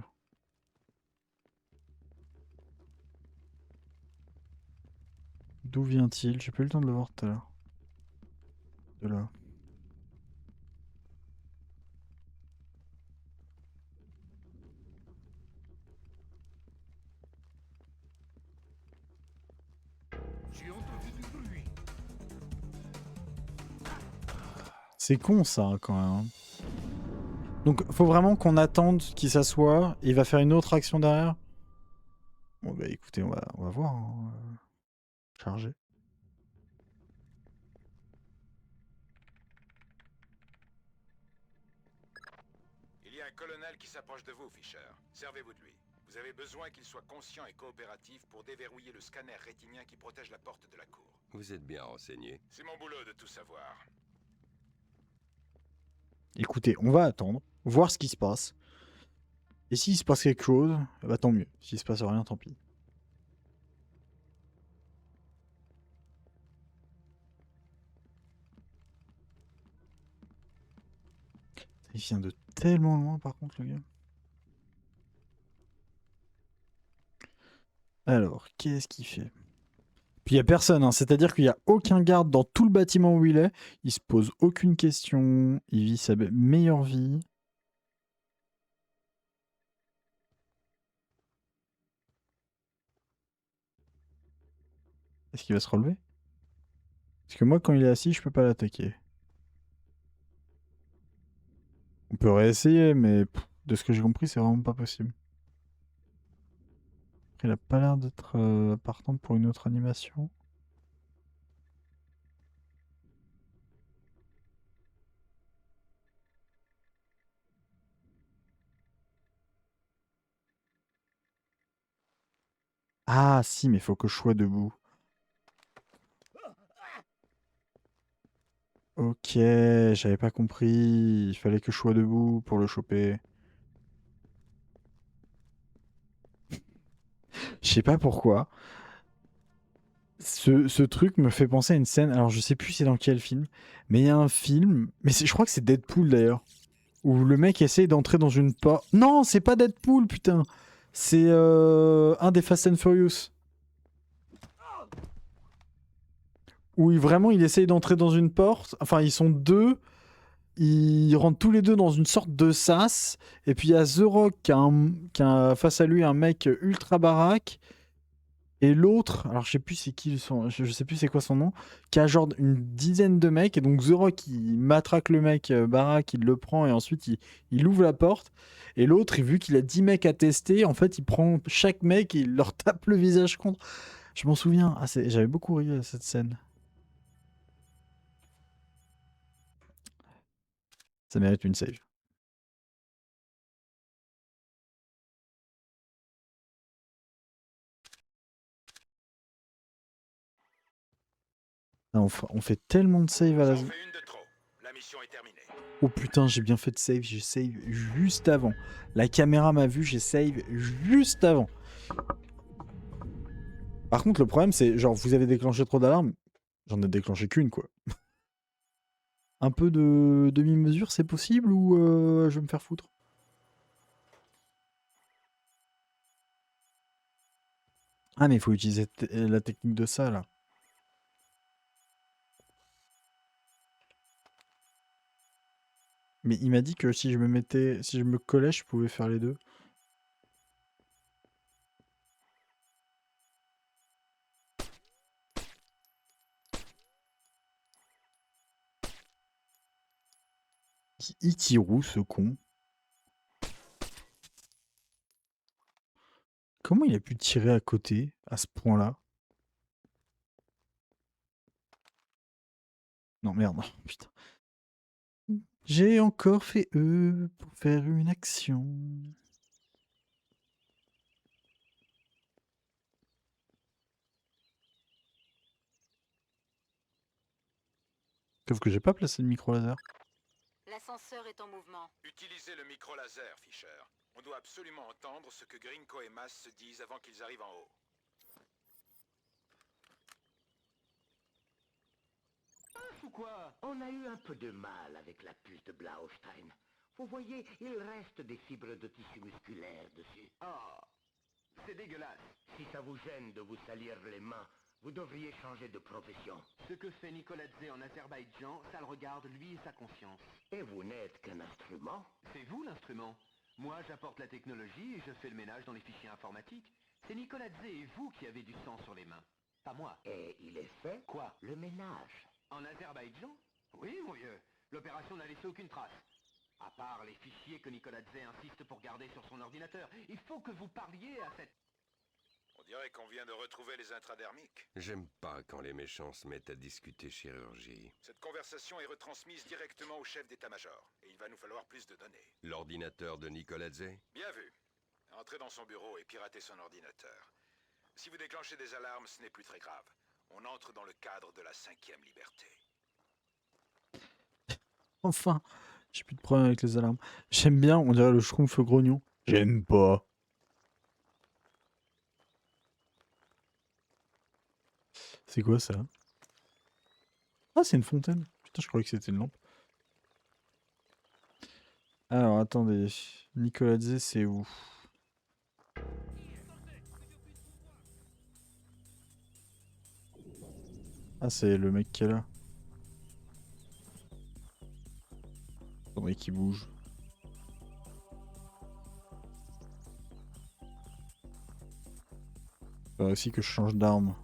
D'où vient-il? J'ai pas eu le temps de le voir tout à l'heure. De là. J'ai entendu du bruit. C'est con ça quand même. Hein. Donc faut vraiment qu'on attende qu'il s'assoie et il va faire une autre action derrière. Bon bah écoutez, on va voir. Hein. Charger. Il y a un colonel qui s'approche de vous, Fisher. Servez-vous de lui. Vous avez besoin qu'il soit conscient et coopératif pour déverrouiller le scanner rétinien qui protège la porte de la cour. Vous êtes bien renseigné. C'est mon boulot de tout savoir. Écoutez, on va attendre, voir ce qui se passe. Et s'il se passe quelque chose, bah tant mieux. S'il se passe rien, tant pis. Il vient de tellement loin par contre le gars. Alors, qu'est-ce qu'il fait? Puis il n'y a personne, hein. C'est-à-dire qu'il n'y a aucun garde dans tout le bâtiment où il est. Il se pose aucune question. Il vit sa meilleure vie. Est-ce qu'il va se relever? Parce que moi, quand il est assis, je peux pas l'attaquer. On peut réessayer, mais de ce que j'ai compris, c'est vraiment pas possible. Il a pas l'air d'être partant pour une autre animation. Ah si, mais il faut que je sois debout. Ok, j'avais pas compris. Il fallait que je sois debout pour le choper. Je sais pas pourquoi. Ce truc me fait penser à une scène. Alors je sais plus c'est dans quel film. Mais il y a un film. Mais je crois que c'est Deadpool d'ailleurs. Où le mec essaye d'entrer dans une porte. Non, c'est pas Deadpool, putain. C'est un des Fast and Furious. Où vraiment il essaye d'entrer dans une porte. Enfin, ils sont deux. Ils rentrent tous les deux dans une sorte de sas. Et puis il y a The Rock qui a face à lui un mec ultra baraque. Et l'autre, alors je sais plus c'est qui je sais plus c'est quoi son nom, qui a genre une dizaine de mecs. Et donc The Rock il matraque le mec baraque, il le prend et ensuite il ouvre la porte. Et l'autre, vu qu'il a 10 mecs à tester, en fait il prend chaque mec et il leur tape le visage contre. Je m'en souviens, j'avais beaucoup ri à cette scène. Ça mérite une save. Ah, on fait tellement de save à la... J'en fais une de trop. La mission est terminée. Oh putain, j'ai bien fait de save, j'ai save juste avant. La caméra m'a vu, j'ai save juste avant. Par contre, le problème, c'est genre, vous avez déclenché trop d'alarmes. J'en ai déclenché qu'une, quoi. Un peu de demi-mesure, c'est possible ou je vais me faire foutre? Ah, mais il faut utiliser la technique de ça, là. Mais il m'a dit que si je me collais, je pouvais faire les deux. Il tire où, ce con? Comment il a pu tirer à côté, à ce point-là? Non, merde, non, putain. J'ai encore fait E pour faire une action. Sauf que j'ai pas placé le micro laser. L'ascenseur est en mouvement. Utilisez le micro-laser, Fisher. On doit absolument entendre ce que Grinko et Mas se disent avant qu'ils arrivent en haut. Ou quoi? On a eu un peu de mal avec la puce de Blaustein. Vous voyez, il reste des fibres de tissu musculaire dessus. Oh, c'est dégueulasse. Si ça vous gêne de vous salir les mains, vous devriez changer de profession. Ce que fait Nikoladze en Azerbaïdjan, ça le regarde lui et sa conscience. Et vous n'êtes qu'un instrument. C'est vous l'instrument. Moi, j'apporte la technologie et je fais le ménage dans les fichiers informatiques. C'est Nikoladze et vous qui avez du sang sur les mains. Pas moi. Et il est fait. Quoi? Le ménage. En Azerbaïdjan? Oui, mon vieux. L'opération n'a laissé aucune trace. À part les fichiers que Nikoladze insiste pour garder sur son ordinateur. Il faut que vous parliez à cette... On dirait qu'on vient de retrouver les intradermiques. J'aime pas quand les méchants se mettent à discuter chirurgie. Cette conversation est retransmise directement au chef d'état-major. Et il va nous falloir plus de données. L'ordinateur de Nikoladze? Bien vu. Entrez dans son bureau et piratez son ordinateur. Si vous déclenchez des alarmes, ce n'est plus très grave. On entre dans le cadre de la 5e liberté. Enfin, j'ai plus de problème avec les alarmes. J'aime bien, on dirait le schtroumpf grognon. J'aime pas. C'est quoi ça? Ah, c'est une fontaine. Putain, je croyais que c'était une lampe. Alors, attendez. Nikoladze, c'est où? Ah, c'est le mec qui est là. Faudrait qu'il bouge. Faudrait aussi que je change d'arme.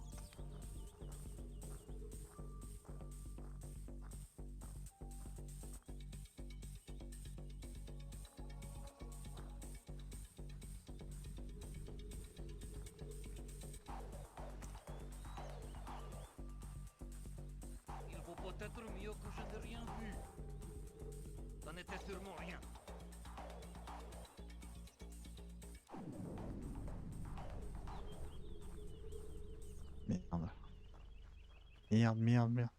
Il vaut peut-être mieux que je n'ai rien vu. Ça n'était sûrement rien. Merde. Merde, merde, merde.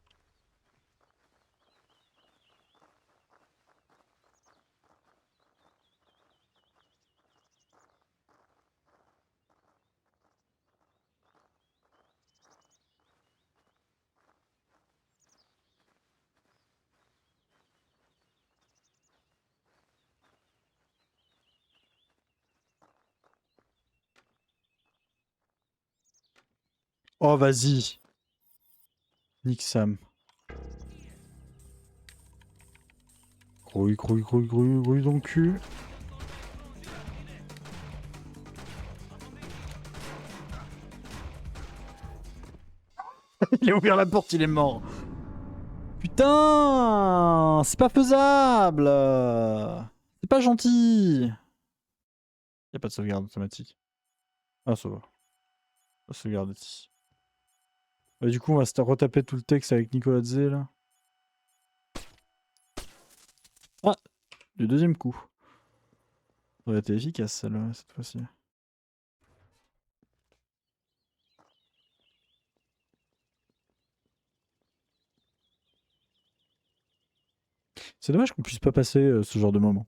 Oh, vas-y. Nique Sam. Grouille, grouille, grouille, grouille, grouille dans le cul. Il a ouvert la porte, il est mort. Putain, c'est pas faisable. C'est pas gentil. Y a pas de sauvegarde automatique. Ah, ça va. La sauvegarde est ici. Bah, du coup, on va se retaper tout le texte avec Nikoladze là. Ah, du deuxième coup. Ça aurait été efficace celle-là, cette fois-ci. C'est dommage qu'on puisse pas passer ce genre de moment.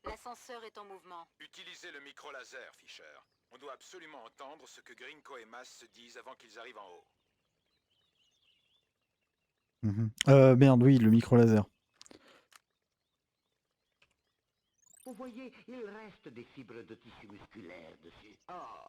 L'ascenseur est en mouvement. Utilisez le micro-laser, Fisher. On doit absolument entendre ce que Grinko et Mas se disent avant qu'ils arrivent en haut. Merde, oui, le micro-laser. Vous voyez, il reste des fibres de tissu musculaire dessus. Oh,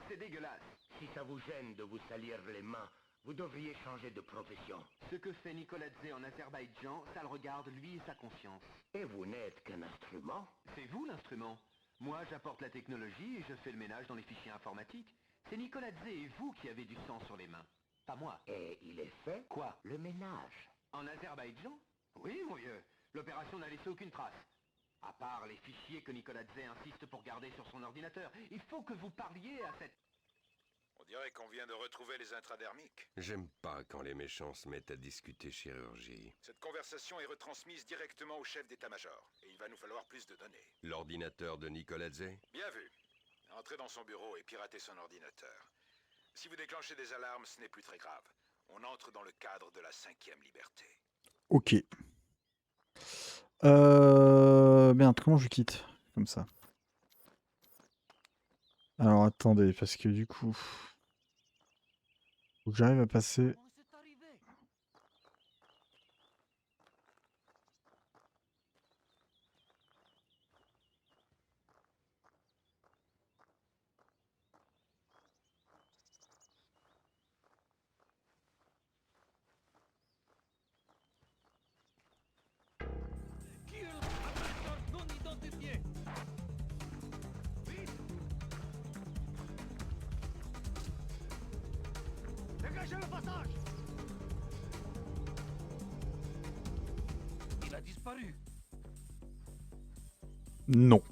c'est dégueulasse. Si ça vous gêne de vous salir les mains, vous devriez changer de profession. Ce que fait Nikoladze en Azerbaïdjan, ça le regarde lui et sa conscience. Et vous n'êtes qu'un instrument. C'est vous l'instrument. Moi, j'apporte la technologie et je fais le ménage dans les fichiers informatiques. C'est Nikoladze et vous qui avez du sang sur les mains. Pas moi. Et il est fait. Quoi? Le ménage. En Azerbaïdjan? Oui, mon vieux. L'opération n'a laissé aucune trace. À part les fichiers que Nikoladze insiste pour garder sur son ordinateur. Il faut que vous parliez à cette... On dirait qu'on vient de retrouver les intradermiques. J'aime pas quand les méchants se mettent à discuter chirurgie. Cette conversation est retransmise directement au chef d'état-major. Et il va nous falloir plus de données. L'ordinateur de Nikoladze? Bien vu. Entrez dans son bureau et piratez son ordinateur. Si vous déclenchez des alarmes, ce n'est plus très grave. On entre dans le cadre de la 5e liberté. Ok. Merde, comment je quitte? Comme ça. Alors attendez, parce que du coup... Faut que j'arrive à passer... Comment c'est arrivé? Bouchez le passage. Il a disparu. Non,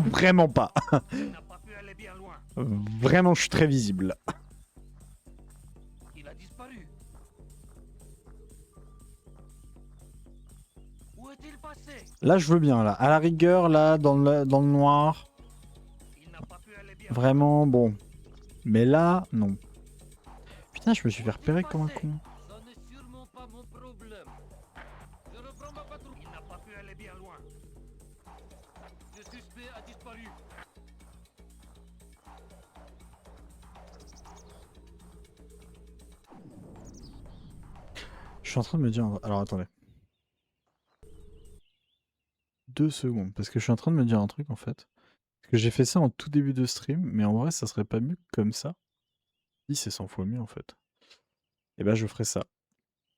vraiment pas. Il n'a pas pu aller bien loin. Vraiment, je suis très visible. Il a disparu. Où est-il passé? Là, je veux bien, là. À la rigueur, là, dans le noir. Il n'a pas pu aller bien Vraiment, bon. Mais là, non. Putain, je me suis fait repérer comme un passé? con. Ça n'est sûrement pas mon problème. Je reprends ma patrouille. Il n'a pas pu aller bien loin. Le suspect a disparu. Je suis en train de me dire... Alors, attendez. 2 secondes. Parce que je suis en train de me dire un truc, en fait. Parce que j'ai fait ça en tout début de stream. Mais en vrai, ça serait pas mieux que comme ça. Si, c'est 100 fois mieux, en fait. Et ben, je ferai ça.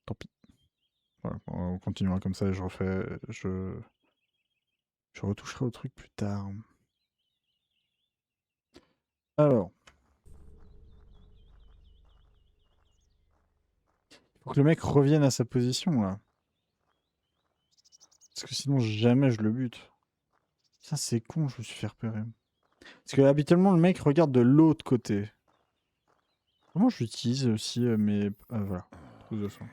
Tant pis. Voilà, on continuera comme ça et je refais... Je retoucherai au truc plus tard. Alors. Faut que le mec revienne à sa position, là. Parce que sinon, jamais je le bute. Ça, c'est con, je me suis fait repérer. Parce que habituellement, le mec regarde de l'autre côté. Comment j'utilise aussi mes... Ah, voilà. Trousse de soin.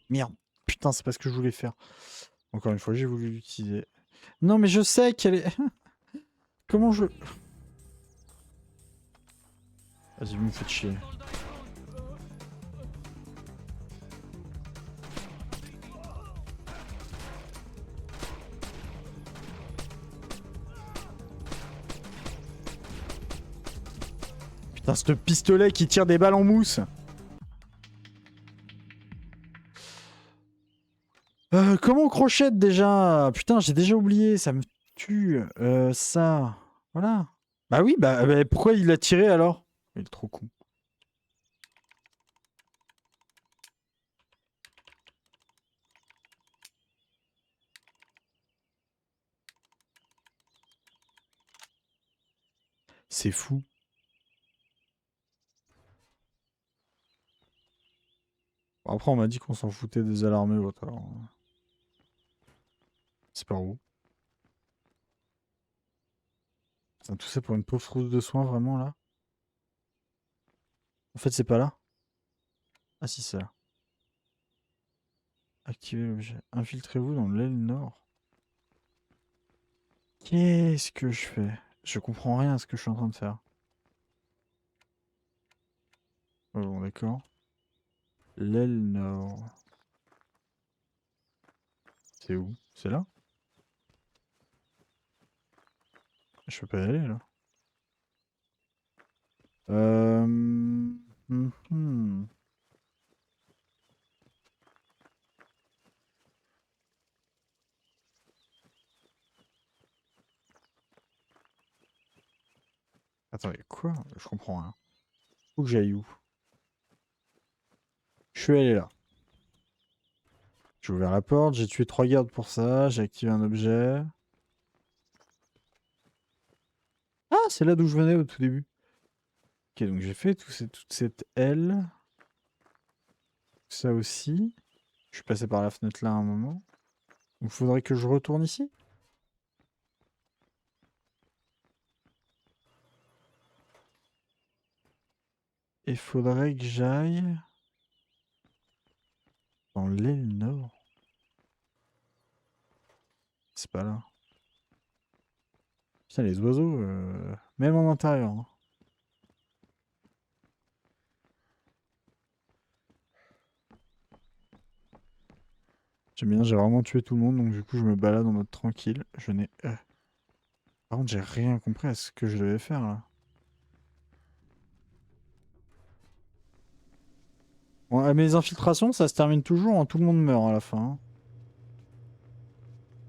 Merde. Putain, c'est pas ce que je voulais faire. Encore une fois, j'ai voulu l'utiliser. Non, mais je sais qu'elle est... Comment je... Vas-y, vous me faites chier. Putain, ce pistolet qui tire des balles en mousse. Comment on crochette déjà? Putain, j'ai déjà oublié, ça me tue. Ça. Voilà. Bah oui, bah pourquoi il a tiré alors? Il est trop con. C'est fou. Bon, après, on m'a dit qu'on s'en foutait des alarmes et autres, alors... C'est pas où. Putain, tout ça pour une pauvre trousse de soins, vraiment, là? En fait, c'est pas là? Ah si, c'est là. Activez l'objet. Infiltrez-vous dans l'aile nord. Qu'est-ce que je fais? Je comprends rien à ce que je suis en train de faire. Oh, bon, d'accord. L'aile nord. C'est où? C'est là? Je peux pas y aller, là. Mhm. Attendez, quoi? Je comprends rien. Faut que j'aille où? Je suis allé là. J'ai ouvert la porte, j'ai tué 3 gardes pour ça, j'ai activé un objet. Ah, c'est là d'où je venais au tout début. Ok, donc j'ai fait toute cette aile. Ça aussi. Je suis passé par la fenêtre là à un moment. Donc il faudrait que je retourne ici. Et faudrait que j'aille dans l'aile nord. C'est pas là. Putain, les oiseaux, même en intérieur. Hein. J'aime bien, j'ai vraiment tué tout le monde, donc du coup je me balade en mode tranquille. Je n'ai... Par contre, j'ai rien compris à ce que je devais faire là. Bon, à mes infiltrations, ça se termine toujours, hein, tout le monde meurt à la fin. Hein.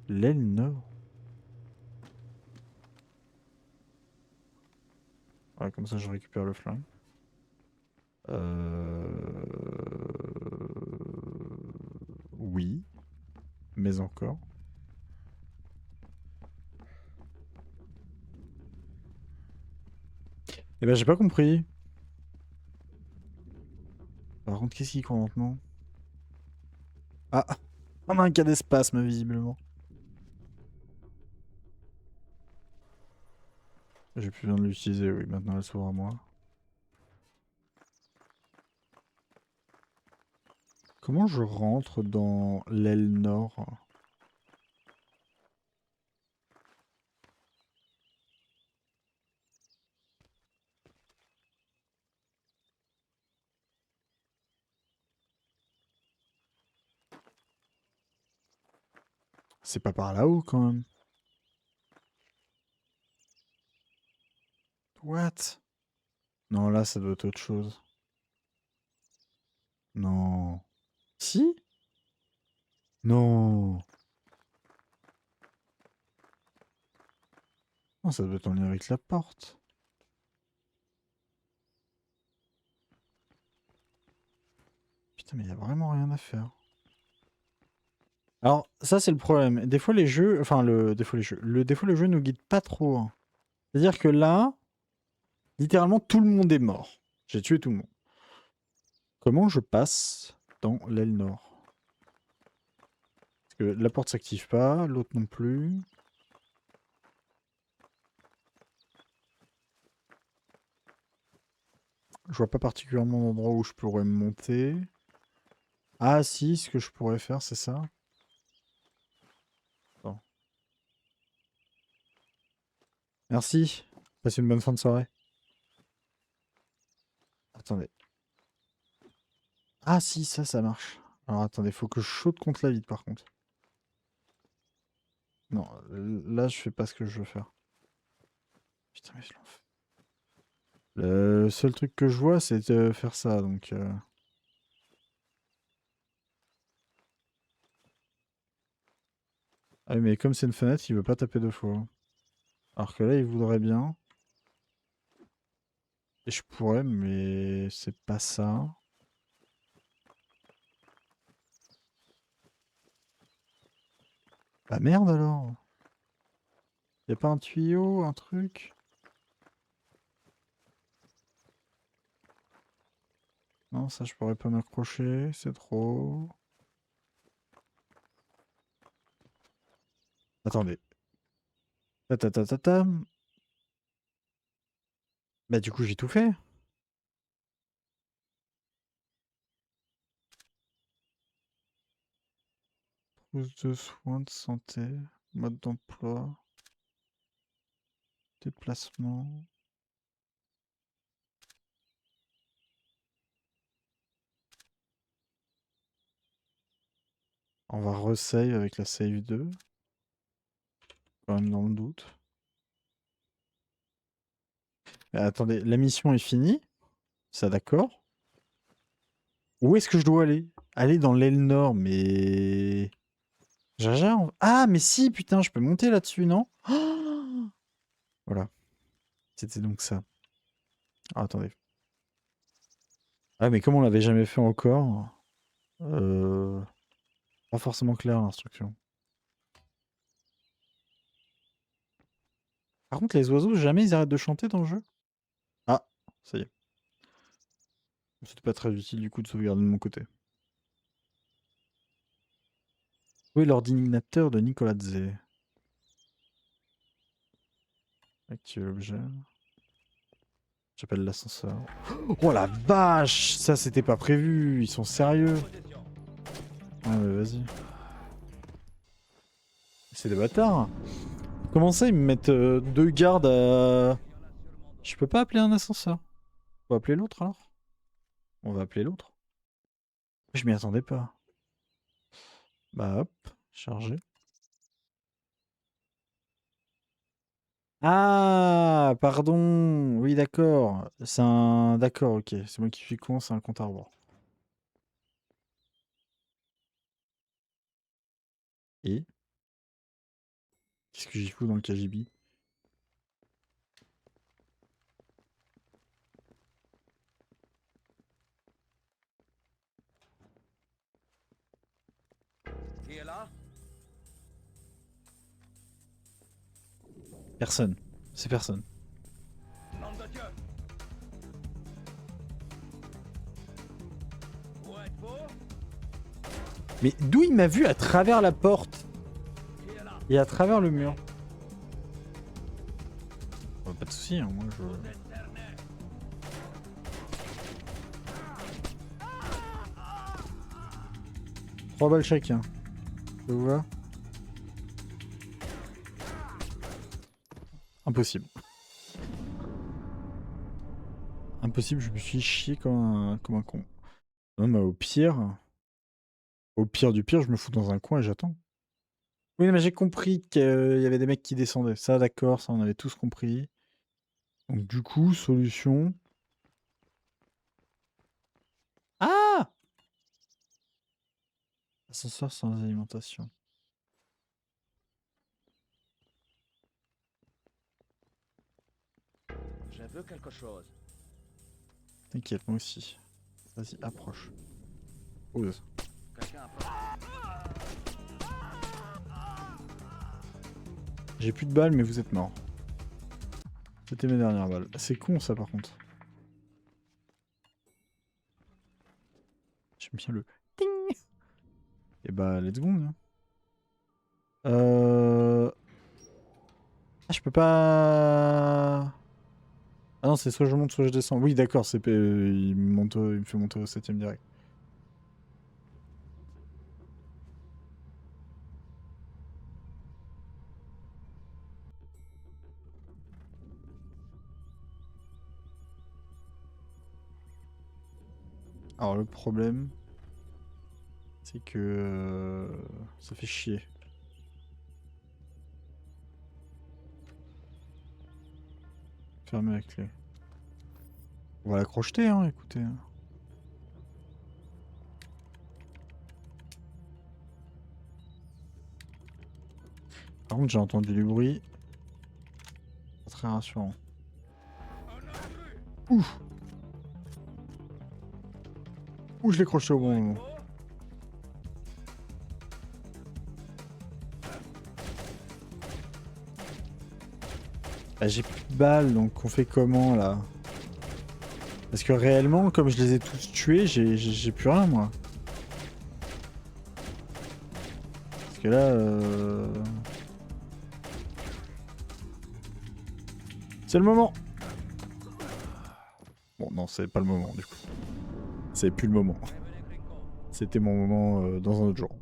L'aile nord. Ouais, comme ça je récupère le flingue. Oui. Mais encore. Eh ben, j'ai pas compris. Par contre, qu'est-ce qui court lentement? Ah, on a un cas d'espasme, visiblement. J'ai plus besoin de l'utiliser, oui, maintenant elle s'ouvre à moi. Comment je rentre dans l'aile nord? C'est pas par là-haut, quand même. What? Non, là, ça doit être autre chose. Non. Si? Non. Non, ça doit être en lien avec la porte. Putain, mais il y a vraiment rien à faire. Alors, ça, c'est le problème. Des fois, les jeux... Enfin, des fois, les jeux... Des fois, le jeu nous guide pas trop. Hein. C'est-à-dire que là, littéralement, tout le monde est mort. J'ai tué tout le monde. Comment je passe dans l'aile nord? Parce que la porte s'active pas, l'autre non plus. Je vois pas particulièrement l'endroit où je pourrais me monter. Ah si, ce que je pourrais faire, c'est ça. Attends. Merci. Passez une bonne fin de soirée. Attendez. Ah si, ça marche. Alors attendez, faut que je saute contre la vitre par contre. Non, là je fais pas ce que je veux faire. Putain mais je l'en fais. Le seul truc que je vois c'est de faire ça donc... Ah oui, mais comme c'est une fenêtre, il veut pas taper deux fois. Alors que là il voudrait bien. Et je pourrais mais c'est pas ça. Bah merde alors. Y a pas un tuyau, un truc? Non, ça je pourrais pas m'accrocher, c'est trop. Attendez. Ta. Bah du coup j'ai tout fait. Trousse de soins de santé, mode d'emploi, déplacement. On va resave avec la save 2. Quand même dans le doute. Mais attendez, la mission est finie. Ça d'accord. Où est-ce que je dois aller? Aller dans l'aile nord, mais... Jaja, ah, mais si, putain, je peux monter là-dessus, non? Voilà. C'était donc ça. Ah, attendez. Ah, mais comme on l'avait jamais fait encore... Pas forcément clair l'instruction. Par contre, les oiseaux, jamais ils arrêtent de chanter dans le jeu? Ah, ça y est. C'était pas très utile du coup de sauvegarder de mon côté. Oui, l'ordinateur de Nicolas Zé. Activer l'objet. J'appelle l'ascenseur. Oh la vache! Ça c'était pas prévu, ils sont sérieux. Ah mais vas-y. C'est des bâtards. Comment ça ils me mettent deux gardes à... Je peux pas appeler un ascenseur. Faut appeler l'autre alors? On va appeler l'autre. Je m'y attendais pas. Bah hop, chargé. Ah, pardon. Oui, d'accord. C'est un... D'accord, ok. C'est moi qui suis con, c'est un compte à rebours. Et qu'est-ce que j'y fous dans le KGB? Qui est là? Personne. C'est personne. Nom de Dieu! Où êtes-vous? Mais d'où il m'a vu à travers la porte Qui est là? et à travers le mur? Pas de soucis, hein, moi je... Vous êtes cerné. 3 balles chacun. Ça vous va? Impossible. Impossible, je me suis chié comme un con. Non, mais au pire du pire, je me fous dans un coin et j'attends. Oui, mais j'ai compris qu'il y avait des mecs qui descendaient. Ça, d'accord, ça, on avait tous compris. Donc, du coup, solution. Ah! Ascenseur sans alimentation. Je veux quelque chose. T'inquiète, moi aussi. Vas-y, approche. Ose. Quelqu'un approche. J'ai plus de balles, mais vous êtes morts. C'était mes dernières balles. C'est con, ça, par contre. J'aime bien le... Ting. Et bah, let's go. Hein. Ah, je peux pas... Ah non, c'est soit je monte, soit je descends. Oui, d'accord, c'est il me fait monter au 7ème direct. Alors le problème, c'est que ça fait chier. Fermer la clé. On va la crocheter, hein, écoutez. Par contre, j'ai entendu du bruit. Pas très rassurant. Ouf! Ouh, je l'ai crocheté au bon moment. Bah, j'ai plus de balles, donc on fait comment là? Parce que réellement, comme je les ai tous tués, j'ai plus rien moi. Parce que là... C'est le moment! Bon, non, c'est pas le moment du coup. C'est plus le moment. C'était mon moment dans un autre jour.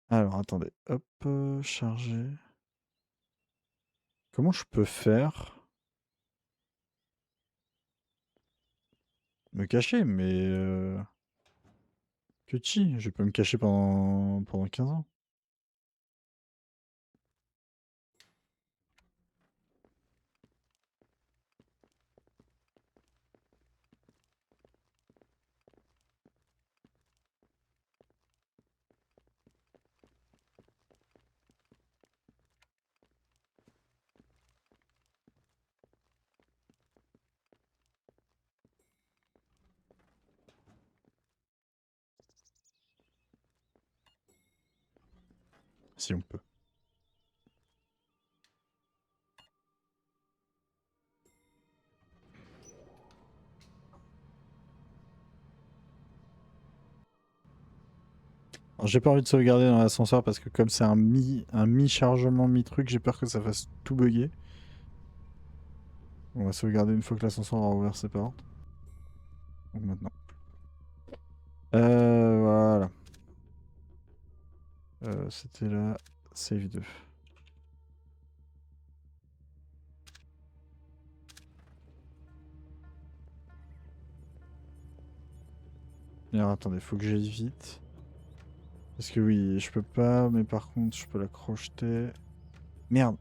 Alors, attendez. Hop, charger. Comment je peux faire? Me cacher, mais... Que chi? Je peux me cacher pendant 15 ans. Si on peut. J'ai pas envie de sauvegarder dans l'ascenseur parce que comme c'est un mi-chargement, mi-truc, j'ai peur que ça fasse tout bugger. On va sauvegarder une fois que l'ascenseur aura ouvert ses portes. Donc maintenant. Voilà. C'était là. Save 2. Alors attendez, faut que j'aille vite. Parce que oui, je peux pas, mais par contre, je peux la crocheter. Merde.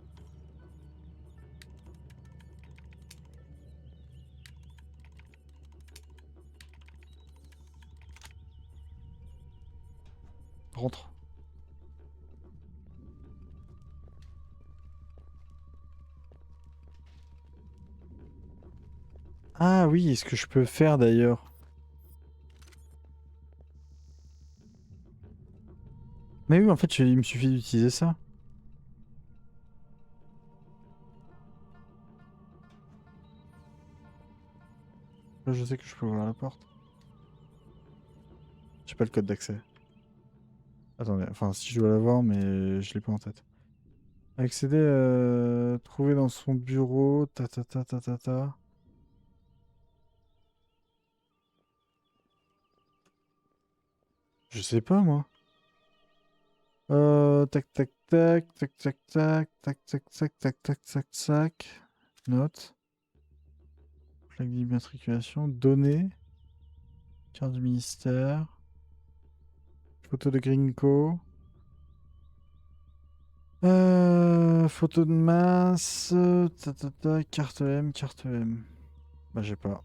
Rentre. Ah oui, est-ce que je peux faire d'ailleurs? Mais oui, en fait, il me suffit d'utiliser ça. Là, je sais que je peux ouvrir la porte. J'ai pas le code d'accès. Attendez, enfin, si je dois l'avoir, mais je l'ai pas en tête. Accéder à... Trouver dans son bureau... Ta ta ta ta ta ta... Je sais pas, moi. Tac tac tac, tac tac tac, tac tac tac, tac tac tac tac. Note. Plaque d'immatriculation. Données. Carte du ministère. Photo de Gringo. Photo de masse. Ta ta ta, carte M, carte M. Bah j'ai pas.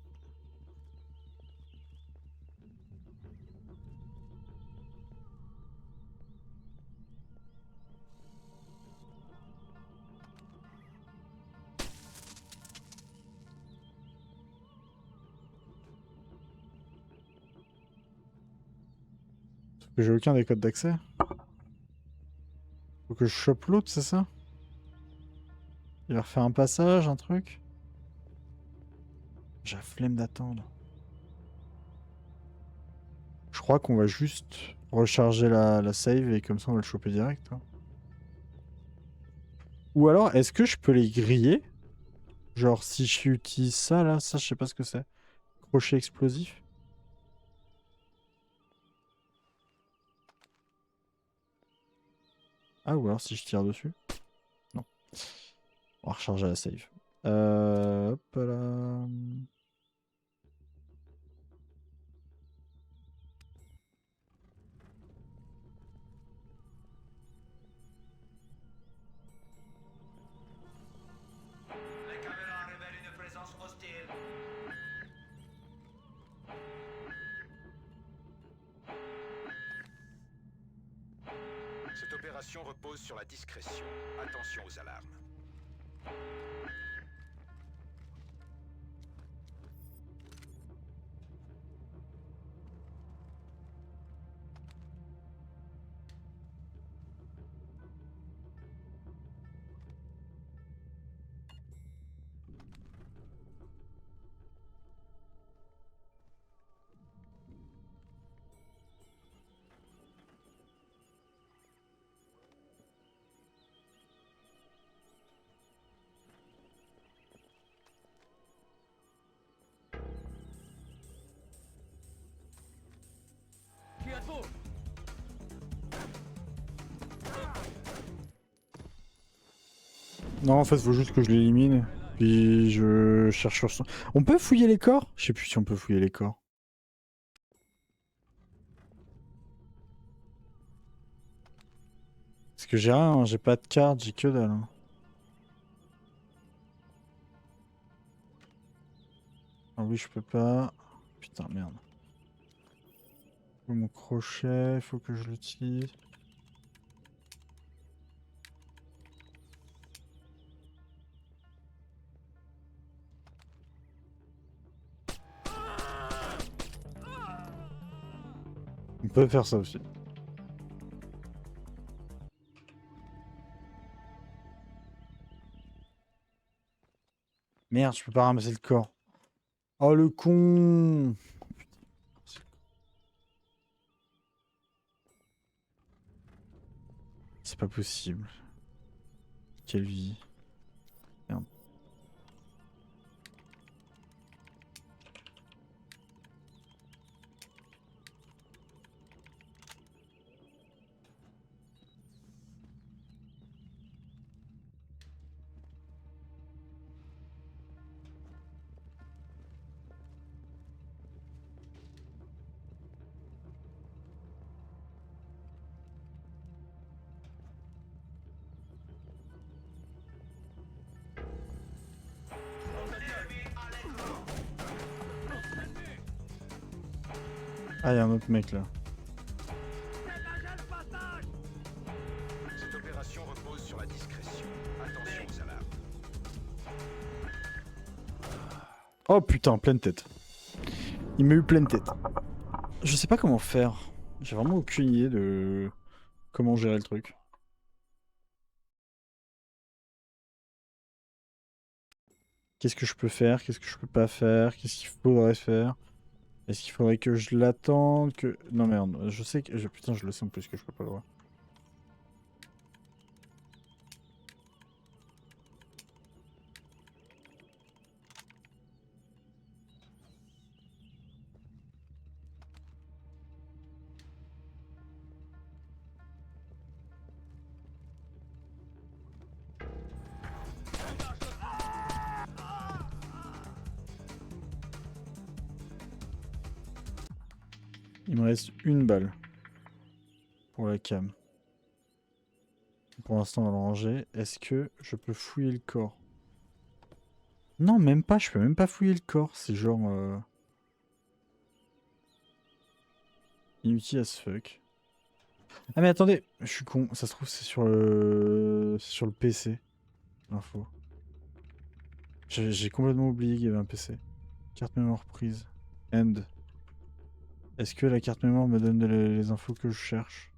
J'ai aucun des codes d'accès. Faut que je chope l'autre, c'est ça? Il va refaire un passage, un truc? J'ai la flemme d'attendre. Je crois qu'on va juste recharger la save et comme ça on va le choper direct. Hein. Ou alors, est-ce que je peux les griller? Genre, si j'utilise ça, là, ça, je sais pas ce que c'est. Crochet explosif. Ah, ou alors si je tire dessus. Non. On va recharger la save. Hop là. Les caméras révèlent une présence hostile. Cette opération repose sur la discrétion. Attention aux alarmes. Qui êtes-vous? Non, en fait, faut juste que je l'élimine. Puis je cherche sur son... On peut fouiller les corps? Je sais plus si on peut fouiller les corps. Parce que j'ai rien, hein, j'ai pas de carte, j'ai que dalle. Hein. Ah oui, je peux pas. Putain, merde. Mon crochet, faut que je l'utilise. On peut faire ça aussi. Merde, je peux pas ramasser le corps. Oh le con! C'est pas possible. Quelle vie. Merde. Ah, il y a un autre mec là. Cette opération repose sur la discrétion. Attention aux alarmes. Oh putain, pleine tête. Il m'a eu pleine tête. Je sais pas comment faire. J'ai vraiment aucune idée de comment gérer le truc. Qu'est-ce que je peux faire? Qu'est-ce que je peux pas faire? Qu'est-ce qu'il faudrait faire? Est-ce qu'il faudrait que je l'attende? Que... Non merde, je sais que... Putain, je le sais en plus que je peux pas le voir. Il me reste une balle pour la cam. Pour l'instant, on va le ranger. Est-ce que je peux fouiller le corps? Non, même pas. Je peux même pas fouiller le corps. C'est genre... inutile as fuck. Ah mais attendez, je suis con. Ça se trouve, c'est sur le... C'est sur le PC. L'info. J'ai complètement oublié qu'il y avait un PC. Carte mémoire prise. End. Est-ce que la carte mémoire me donne les infos que je cherche?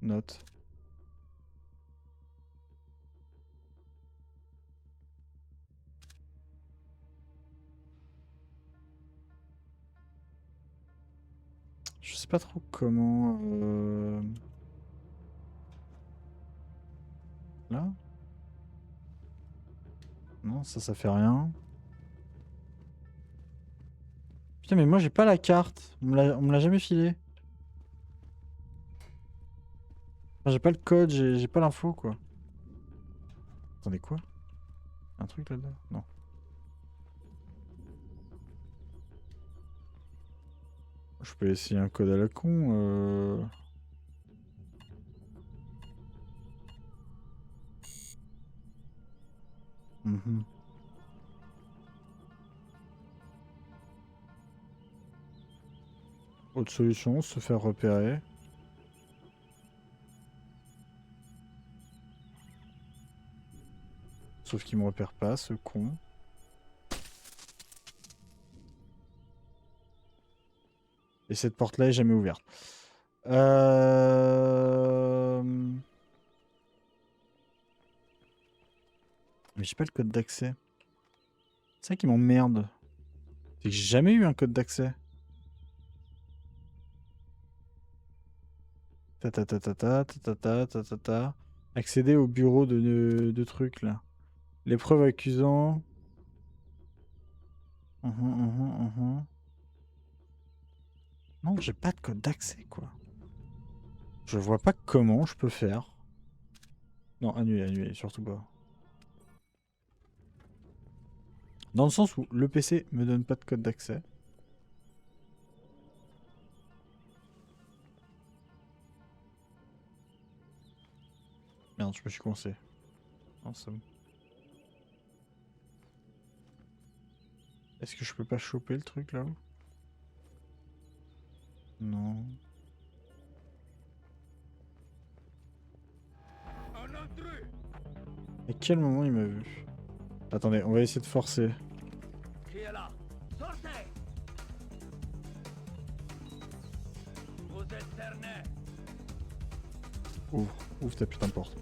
Note. Je sais pas trop comment... Là? Non, ça fait rien. Putain, mais moi j'ai pas la carte. On me l'a jamais filé. Enfin, j'ai pas le code, j'ai pas l'info quoi. Attendez quoi? Un truc là-dedans? Non. Je peux essayer un code à la con. Autre solution, se faire repérer. Sauf qu'il me repère pas, ce con. Et cette porte-là est jamais ouverte. Mais j'ai pas le code d'accès. C'est ça qui m'emmerde. C'est que j'ai jamais eu un code d'accès. Accéder au bureau de trucs là. Les preuves accusant. Non, j'ai pas de code d'accès quoi. Je vois pas comment je peux faire. Non, annuler, surtout pas. Dans le sens où le PC me donne pas de code d'accès. Merde, je me suis coincé. Non, c'est bon. Est-ce que je peux pas choper le truc là-haut? Non. À quel moment il m'a vu? Attendez, on va essayer de forcer. Qui est là? Sortez! Vous êtes cerné! Ouvre ta putain de porte.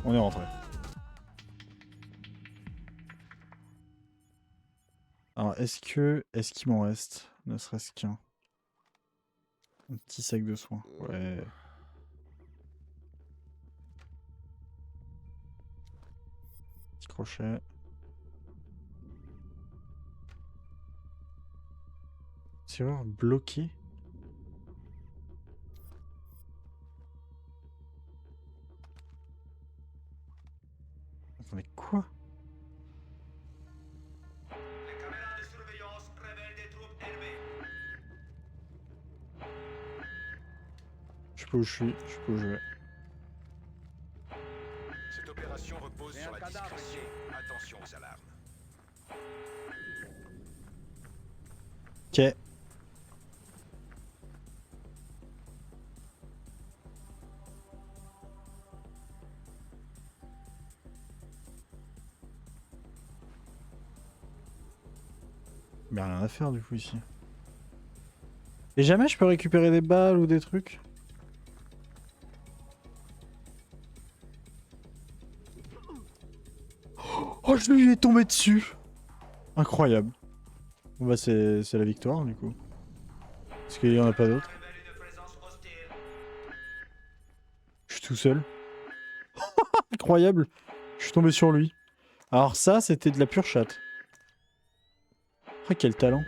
On est rentré. Alors, est-ce qu'il m'en reste? Ne serait-ce qu'un. Un petit sac de soins. Ouais. Petit crochet. Serrure bloquée. Attendez, quoi? Les caméras de surveillance révèlent des troupes ennemies. Je sais pas où je suis, je sais pas où je vais. Cette opération repose sur la discrétion. Attention aux alarmes. Ok. Mais rien à faire du coup ici. Et jamais je peux récupérer des balles ou des trucs? Oh, je lui ai tombé dessus! Incroyable. Bon bah c'est la victoire du coup. Parce qu'il y en a pas d'autres. Je suis tout seul. Incroyable. Je suis tombé sur lui. Alors ça, c'était de la pure chatte. Ah, quel talent.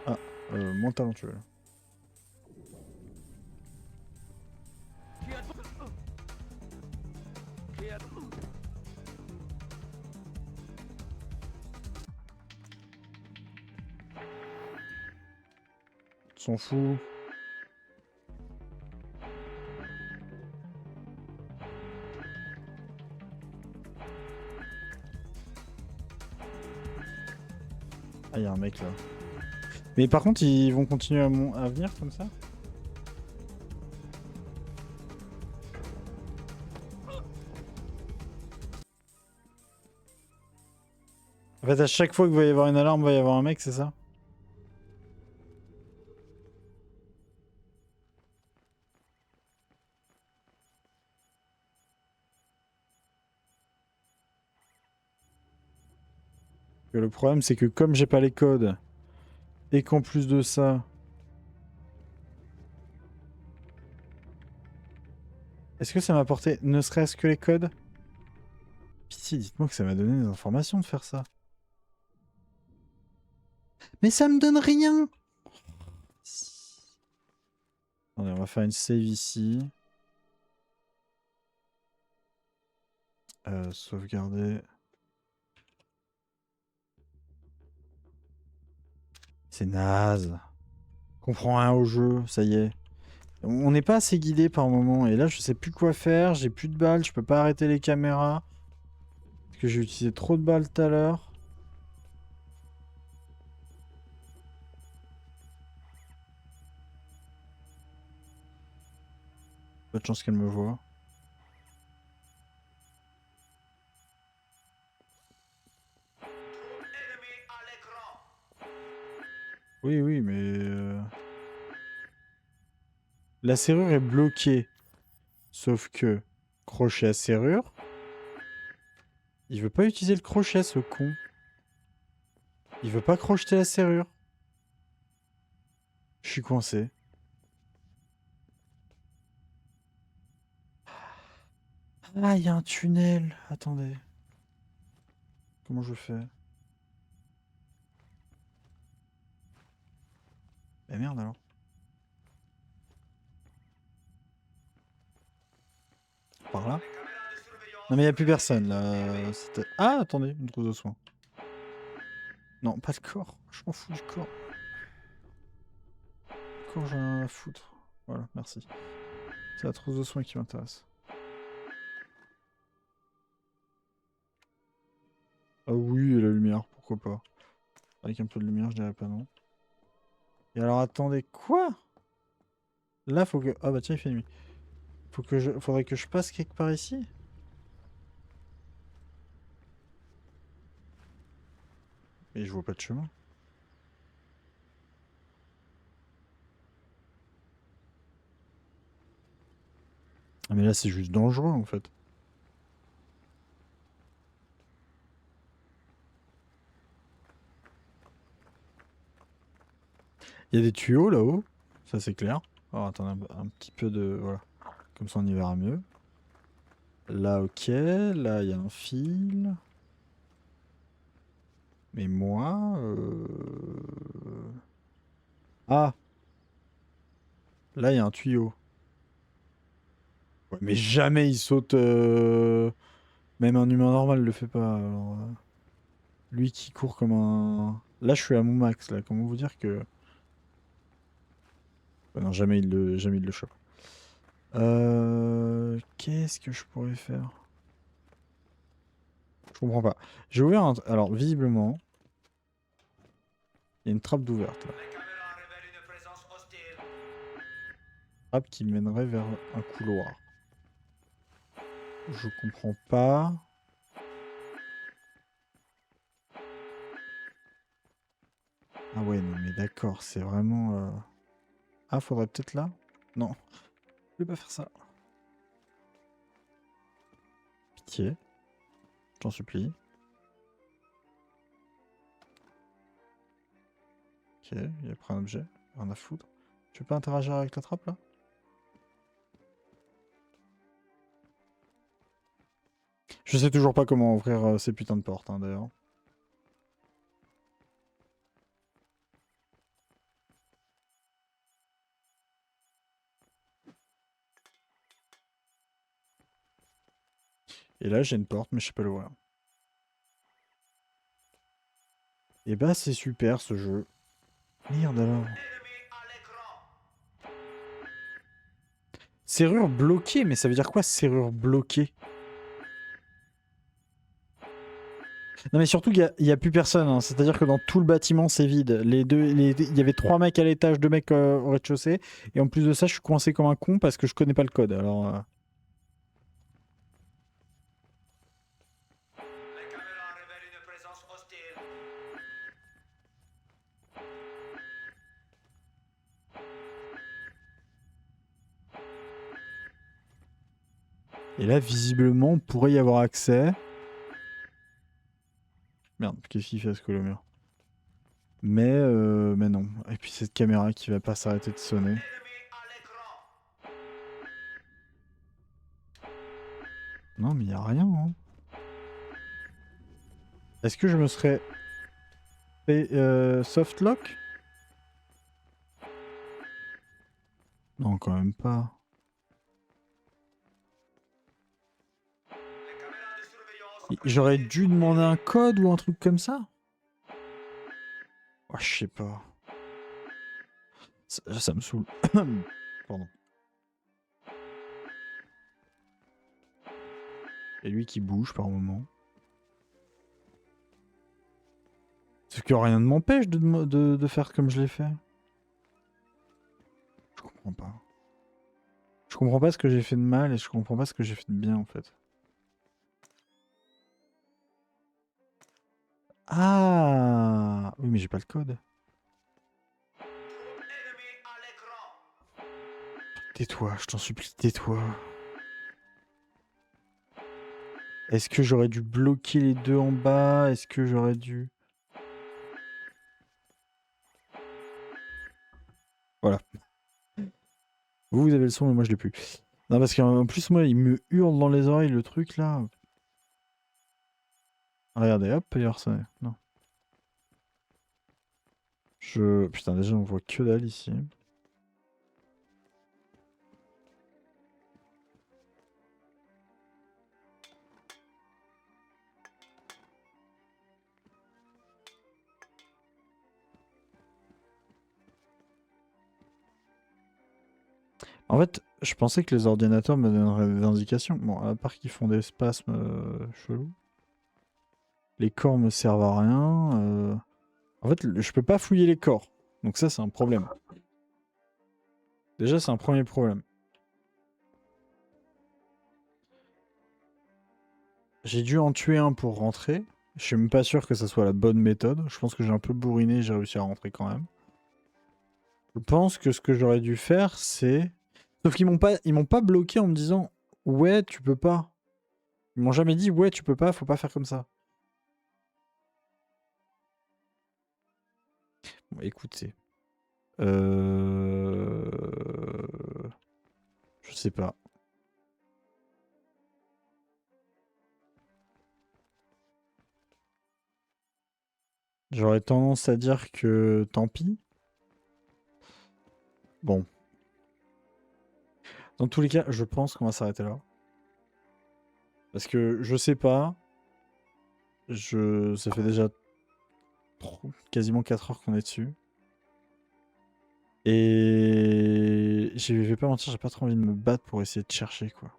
Ah, moins talentueux là. S'en fout. Ah, il y a un mec là. Mais par contre, ils vont continuer à venir comme ça? En fait, à chaque fois qu'il va y avoir une alarme, il va y avoir un mec, c'est ça? Et le problème, c'est que comme j'ai pas les codes, et qu'en plus de ça... Est-ce que ça m'a apporté ne serait-ce que les codes? Pitié, dites-moi que ça m'a donné des informations de faire ça. Mais ça me donne rien! Attendez, on va faire une save ici. Sauvegarder. C'est naze. Je comprends rien au jeu, ça y est. On n'est pas assez guidé par moment. Et là, je sais plus quoi faire. J'ai plus de balles. Je peux pas arrêter les caméras. Parce que j'ai utilisé trop de balles tout à l'heure. Pas de chance qu'elle me voie. Oui, oui, mais... La serrure est bloquée. Sauf que... Crochet à serrure. Il veut pas utiliser le crochet, ce con. Il veut pas crocheter la serrure. Je suis coincé. Ah, il y a un tunnel. Attendez. Comment je fais? Eh merde alors. Par là? Non mais il n'y a plus personne là. Ah, attendez, une trousse de soins. Non, pas le corps. Je m'en fous du corps. Le corps, j'en ai rien à foutre. Voilà, merci. C'est la trousse de soins qui m'intéresse. Ah oui, et la lumière, pourquoi pas. Avec un peu de lumière, je dirais pas non. Et alors attendez, quoi? Là, faut que... Ah bah tiens, il fait nuit. Faudrait que je passe quelque part ici? Et je vois pas de chemin. Ah mais là, c'est juste dangereux, en fait. Il y a des tuyaux là-haut, ça c'est clair. Alors attendez un petit peu de... Voilà. Comme ça on y verra mieux. Là ok, là il y a un fil. Mais moi... Ah! Là il y a un tuyau. Ouais, mais jamais il saute... Même un humain normal le fait pas. Alors, lui qui court comme un... Là je suis à mon max là, comment vous dire que... Ouais, non, jamais il le chope. Qu'est-ce que je pourrais faire? Je comprends pas. J'ai ouvert un... Alors, visiblement... Il y a une trappe d'ouverte, là. Trappe qui mènerait vers un couloir. Je comprends pas. Ah ouais, non mais d'accord, c'est vraiment... Ah, faudrait peut-être là? Non, je vais pas faire ça. Pitié, je t'en supplie. Ok, il a pris un objet, rien à foutre. Tu veux pas interagir avec la trappe là? Je sais toujours pas comment ouvrir ces putains de portes hein, d'ailleurs. Et là j'ai une porte mais je sais pas l'ouvrir. Et bah c'est super ce jeu. Merde alors. Serrure bloquée, mais ça veut dire quoi serrure bloquée? Non mais surtout il y a plus personne, hein. C'est-à-dire que dans tout le bâtiment c'est vide. Il y avait 3 mecs à l'étage, 2 mecs au rez-de-chaussée, et en plus de ça je suis coincé comme un con parce que je connais pas le code. Alors. Les caméras révèlent une présence hostile. Et là visiblement on pourrait y avoir accès. Merde, qu'est-ce qu'il fait ce colomur? Mais non. Et puis cette caméra qui va pas s'arrêter de sonner. Non mais y a rien hein. Est-ce que je me serais fait soft lock? Non quand même pas. J'aurais dû demander un code ou un truc comme ça? Oh, je sais pas. Ça me saoule. Pardon. Et lui qui bouge par moment. Sauf que rien ne m'empêche de faire comme je l'ai fait. Je comprends pas. Je comprends pas ce que j'ai fait de mal et je comprends pas ce que j'ai fait de bien en fait. Ah oui mais j'ai pas le code. Tais-toi, je t'en supplie, tais-toi. Est-ce que j'aurais dû bloquer les deux en bas? Est-ce que j'aurais dû... Voilà. Vous avez le son mais moi je l'ai plus. Non parce qu'en plus moi il me hurle dans les oreilles le truc là. Regardez hop il a sonné. Non. Putain déjà on voit que dalle ici. En fait, je pensais que les ordinateurs me donneraient des indications. Bon, à part qu'ils font des spasmes chelous. Les corps me servent à rien. En fait, je peux pas fouiller les corps. Donc ça, c'est un problème. Déjà, c'est un premier problème. J'ai dû en tuer un pour rentrer. Je suis même pas sûr que ça soit la bonne méthode. Je pense que j'ai un peu bourriné et j'ai réussi à rentrer quand même. Je pense que ce que j'aurais dû faire, c'est... Sauf qu'ils m'ont pas bloqué en me disant « Ouais, tu peux pas ». Ils m'ont jamais dit « Ouais, tu peux pas, faut pas faire comme ça ». Bon, écoutez. Je sais pas. J'aurais tendance à dire que tant pis. Bon. Dans tous les cas, je pense qu'on va s'arrêter là. Parce que je sais pas. Ça fait déjà quasiment 4 heures qu'on est dessus. Et je vais pas mentir, j'ai pas trop envie de me battre pour essayer de chercher quoi.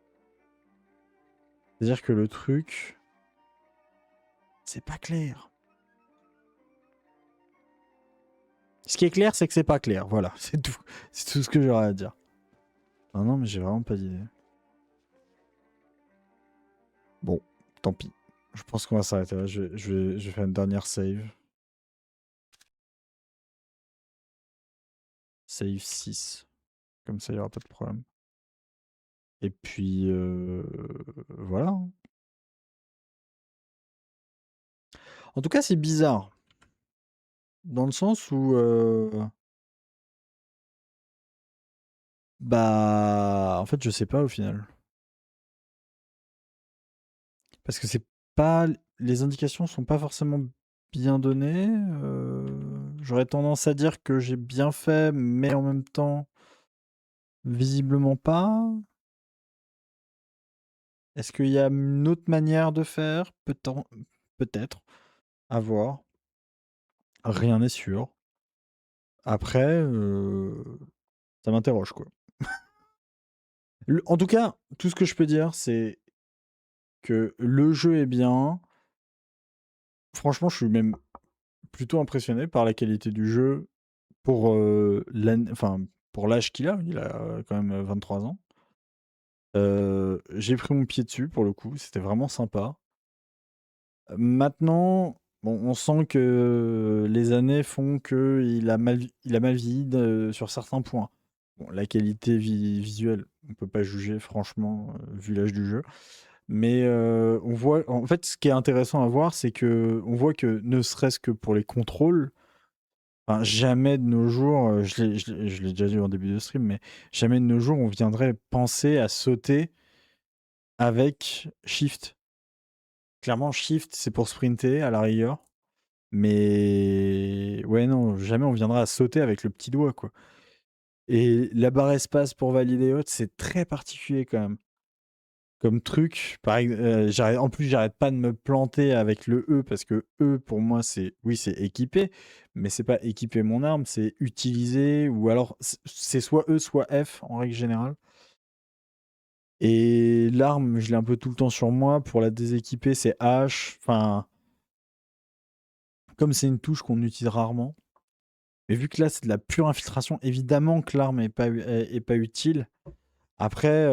C'est-à-dire que le truc, c'est pas clair. Ce qui est clair, c'est que c'est pas clair. Voilà, c'est tout. C'est tout ce que j'aurais à dire. Ah non, mais j'ai vraiment pas d'idée. Bon, tant pis. Je pense qu'on va s'arrêter là. Je vais faire une dernière save. save 6. Comme ça, il n'y aura pas de problème. Et puis, voilà. En tout cas, c'est bizarre. Dans le sens où... en fait, je sais pas au final. Parce que c'est pas... Les indications sont pas forcément bien données. J'aurais tendance à dire que j'ai bien fait, mais en même temps, visiblement pas. Est-ce qu'il y a une autre manière de faire? Peut-être. À voir. Rien n'est sûr. Après, ça m'interroge, quoi. En tout cas, tout ce que je peux dire, c'est que le jeu est bien. Franchement, je suis même plutôt impressionné par la qualité du jeu pour pour l'âge qu'il a. Il a quand même 23 ans. J'ai pris mon pied dessus pour le coup, c'était vraiment sympa. Maintenant, bon, on sent que les années font qu'il a mal vieilli sur certains points. Bon, la qualité visuelle, on peut pas juger franchement vu l'âge du jeu. Mais on voit, en fait, ce qui est intéressant à voir, c'est que on voit que ne serait-ce que pour les contrôles, enfin, jamais de nos jours, je l'ai déjà dit en début de stream, mais jamais de nos jours on viendrait penser à sauter avec Shift. Clairement, Shift, c'est pour sprinter à la rigueur. Mais ouais, non, jamais on viendra à sauter avec le petit doigt, quoi. Et la barre espace pour valider et autres, c'est très particulier quand même. Comme truc, en plus, j'arrête pas de me planter avec le E parce que E, pour moi, c'est équiper, mais c'est pas équiper mon arme, c'est utiliser, ou alors c'est soit E, soit F en règle générale. Et l'arme, je l'ai un peu tout le temps sur moi. Pour la déséquiper, c'est H. Enfin, comme c'est une touche qu'on utilise rarement. Mais vu que là, c'est de la pure infiltration, évidemment que l'arme est pas utile. Après,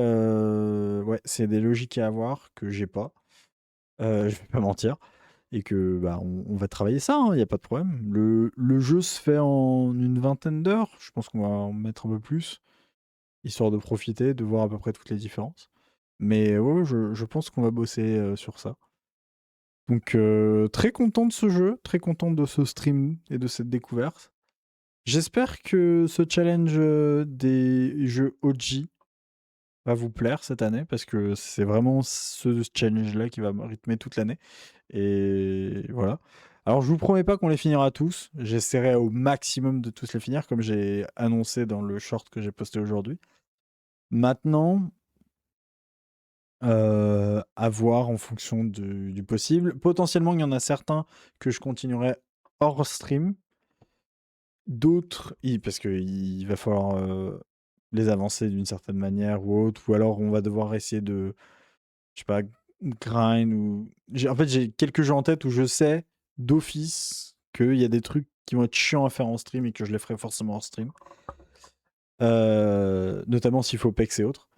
ouais, c'est des logiques à avoir que j'ai pas. Je vais pas mentir. Et que on va travailler ça, il n'y a pas de problème. Le jeu se fait en une vingtaine d'heures. Je pense qu'on va en mettre un peu plus. Histoire de profiter, de voir à peu près toutes les différences. Mais ouais, je pense qu'on va bosser sur ça. Donc très content de ce jeu, très content de ce stream et de cette découverte. J'espère que ce challenge des jeux OG va vous plaire cette année, parce que c'est vraiment ce challenge-là qui va me rythmer toute l'année. Et voilà. Alors je vous promets pas qu'on les finira tous, j'essaierai au maximum de tous les finir, comme j'ai annoncé dans le short que j'ai posté aujourd'hui. Maintenant, à voir en fonction du possible. Potentiellement, il y en a certains que je continuerai hors stream. D'autres, parce qu'il va falloir les avancer d'une certaine manière ou autre, ou alors on va devoir essayer de, je sais pas, grind ou... En fait, j'ai quelques jeux en tête où je sais d'office qu'il y a des trucs qui vont être chiants à faire en stream et que je les ferai forcément en stream. Notamment s'il faut PEX et autres.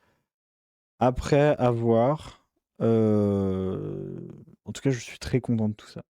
Après, à voir. En tout cas, je suis très content de tout ça.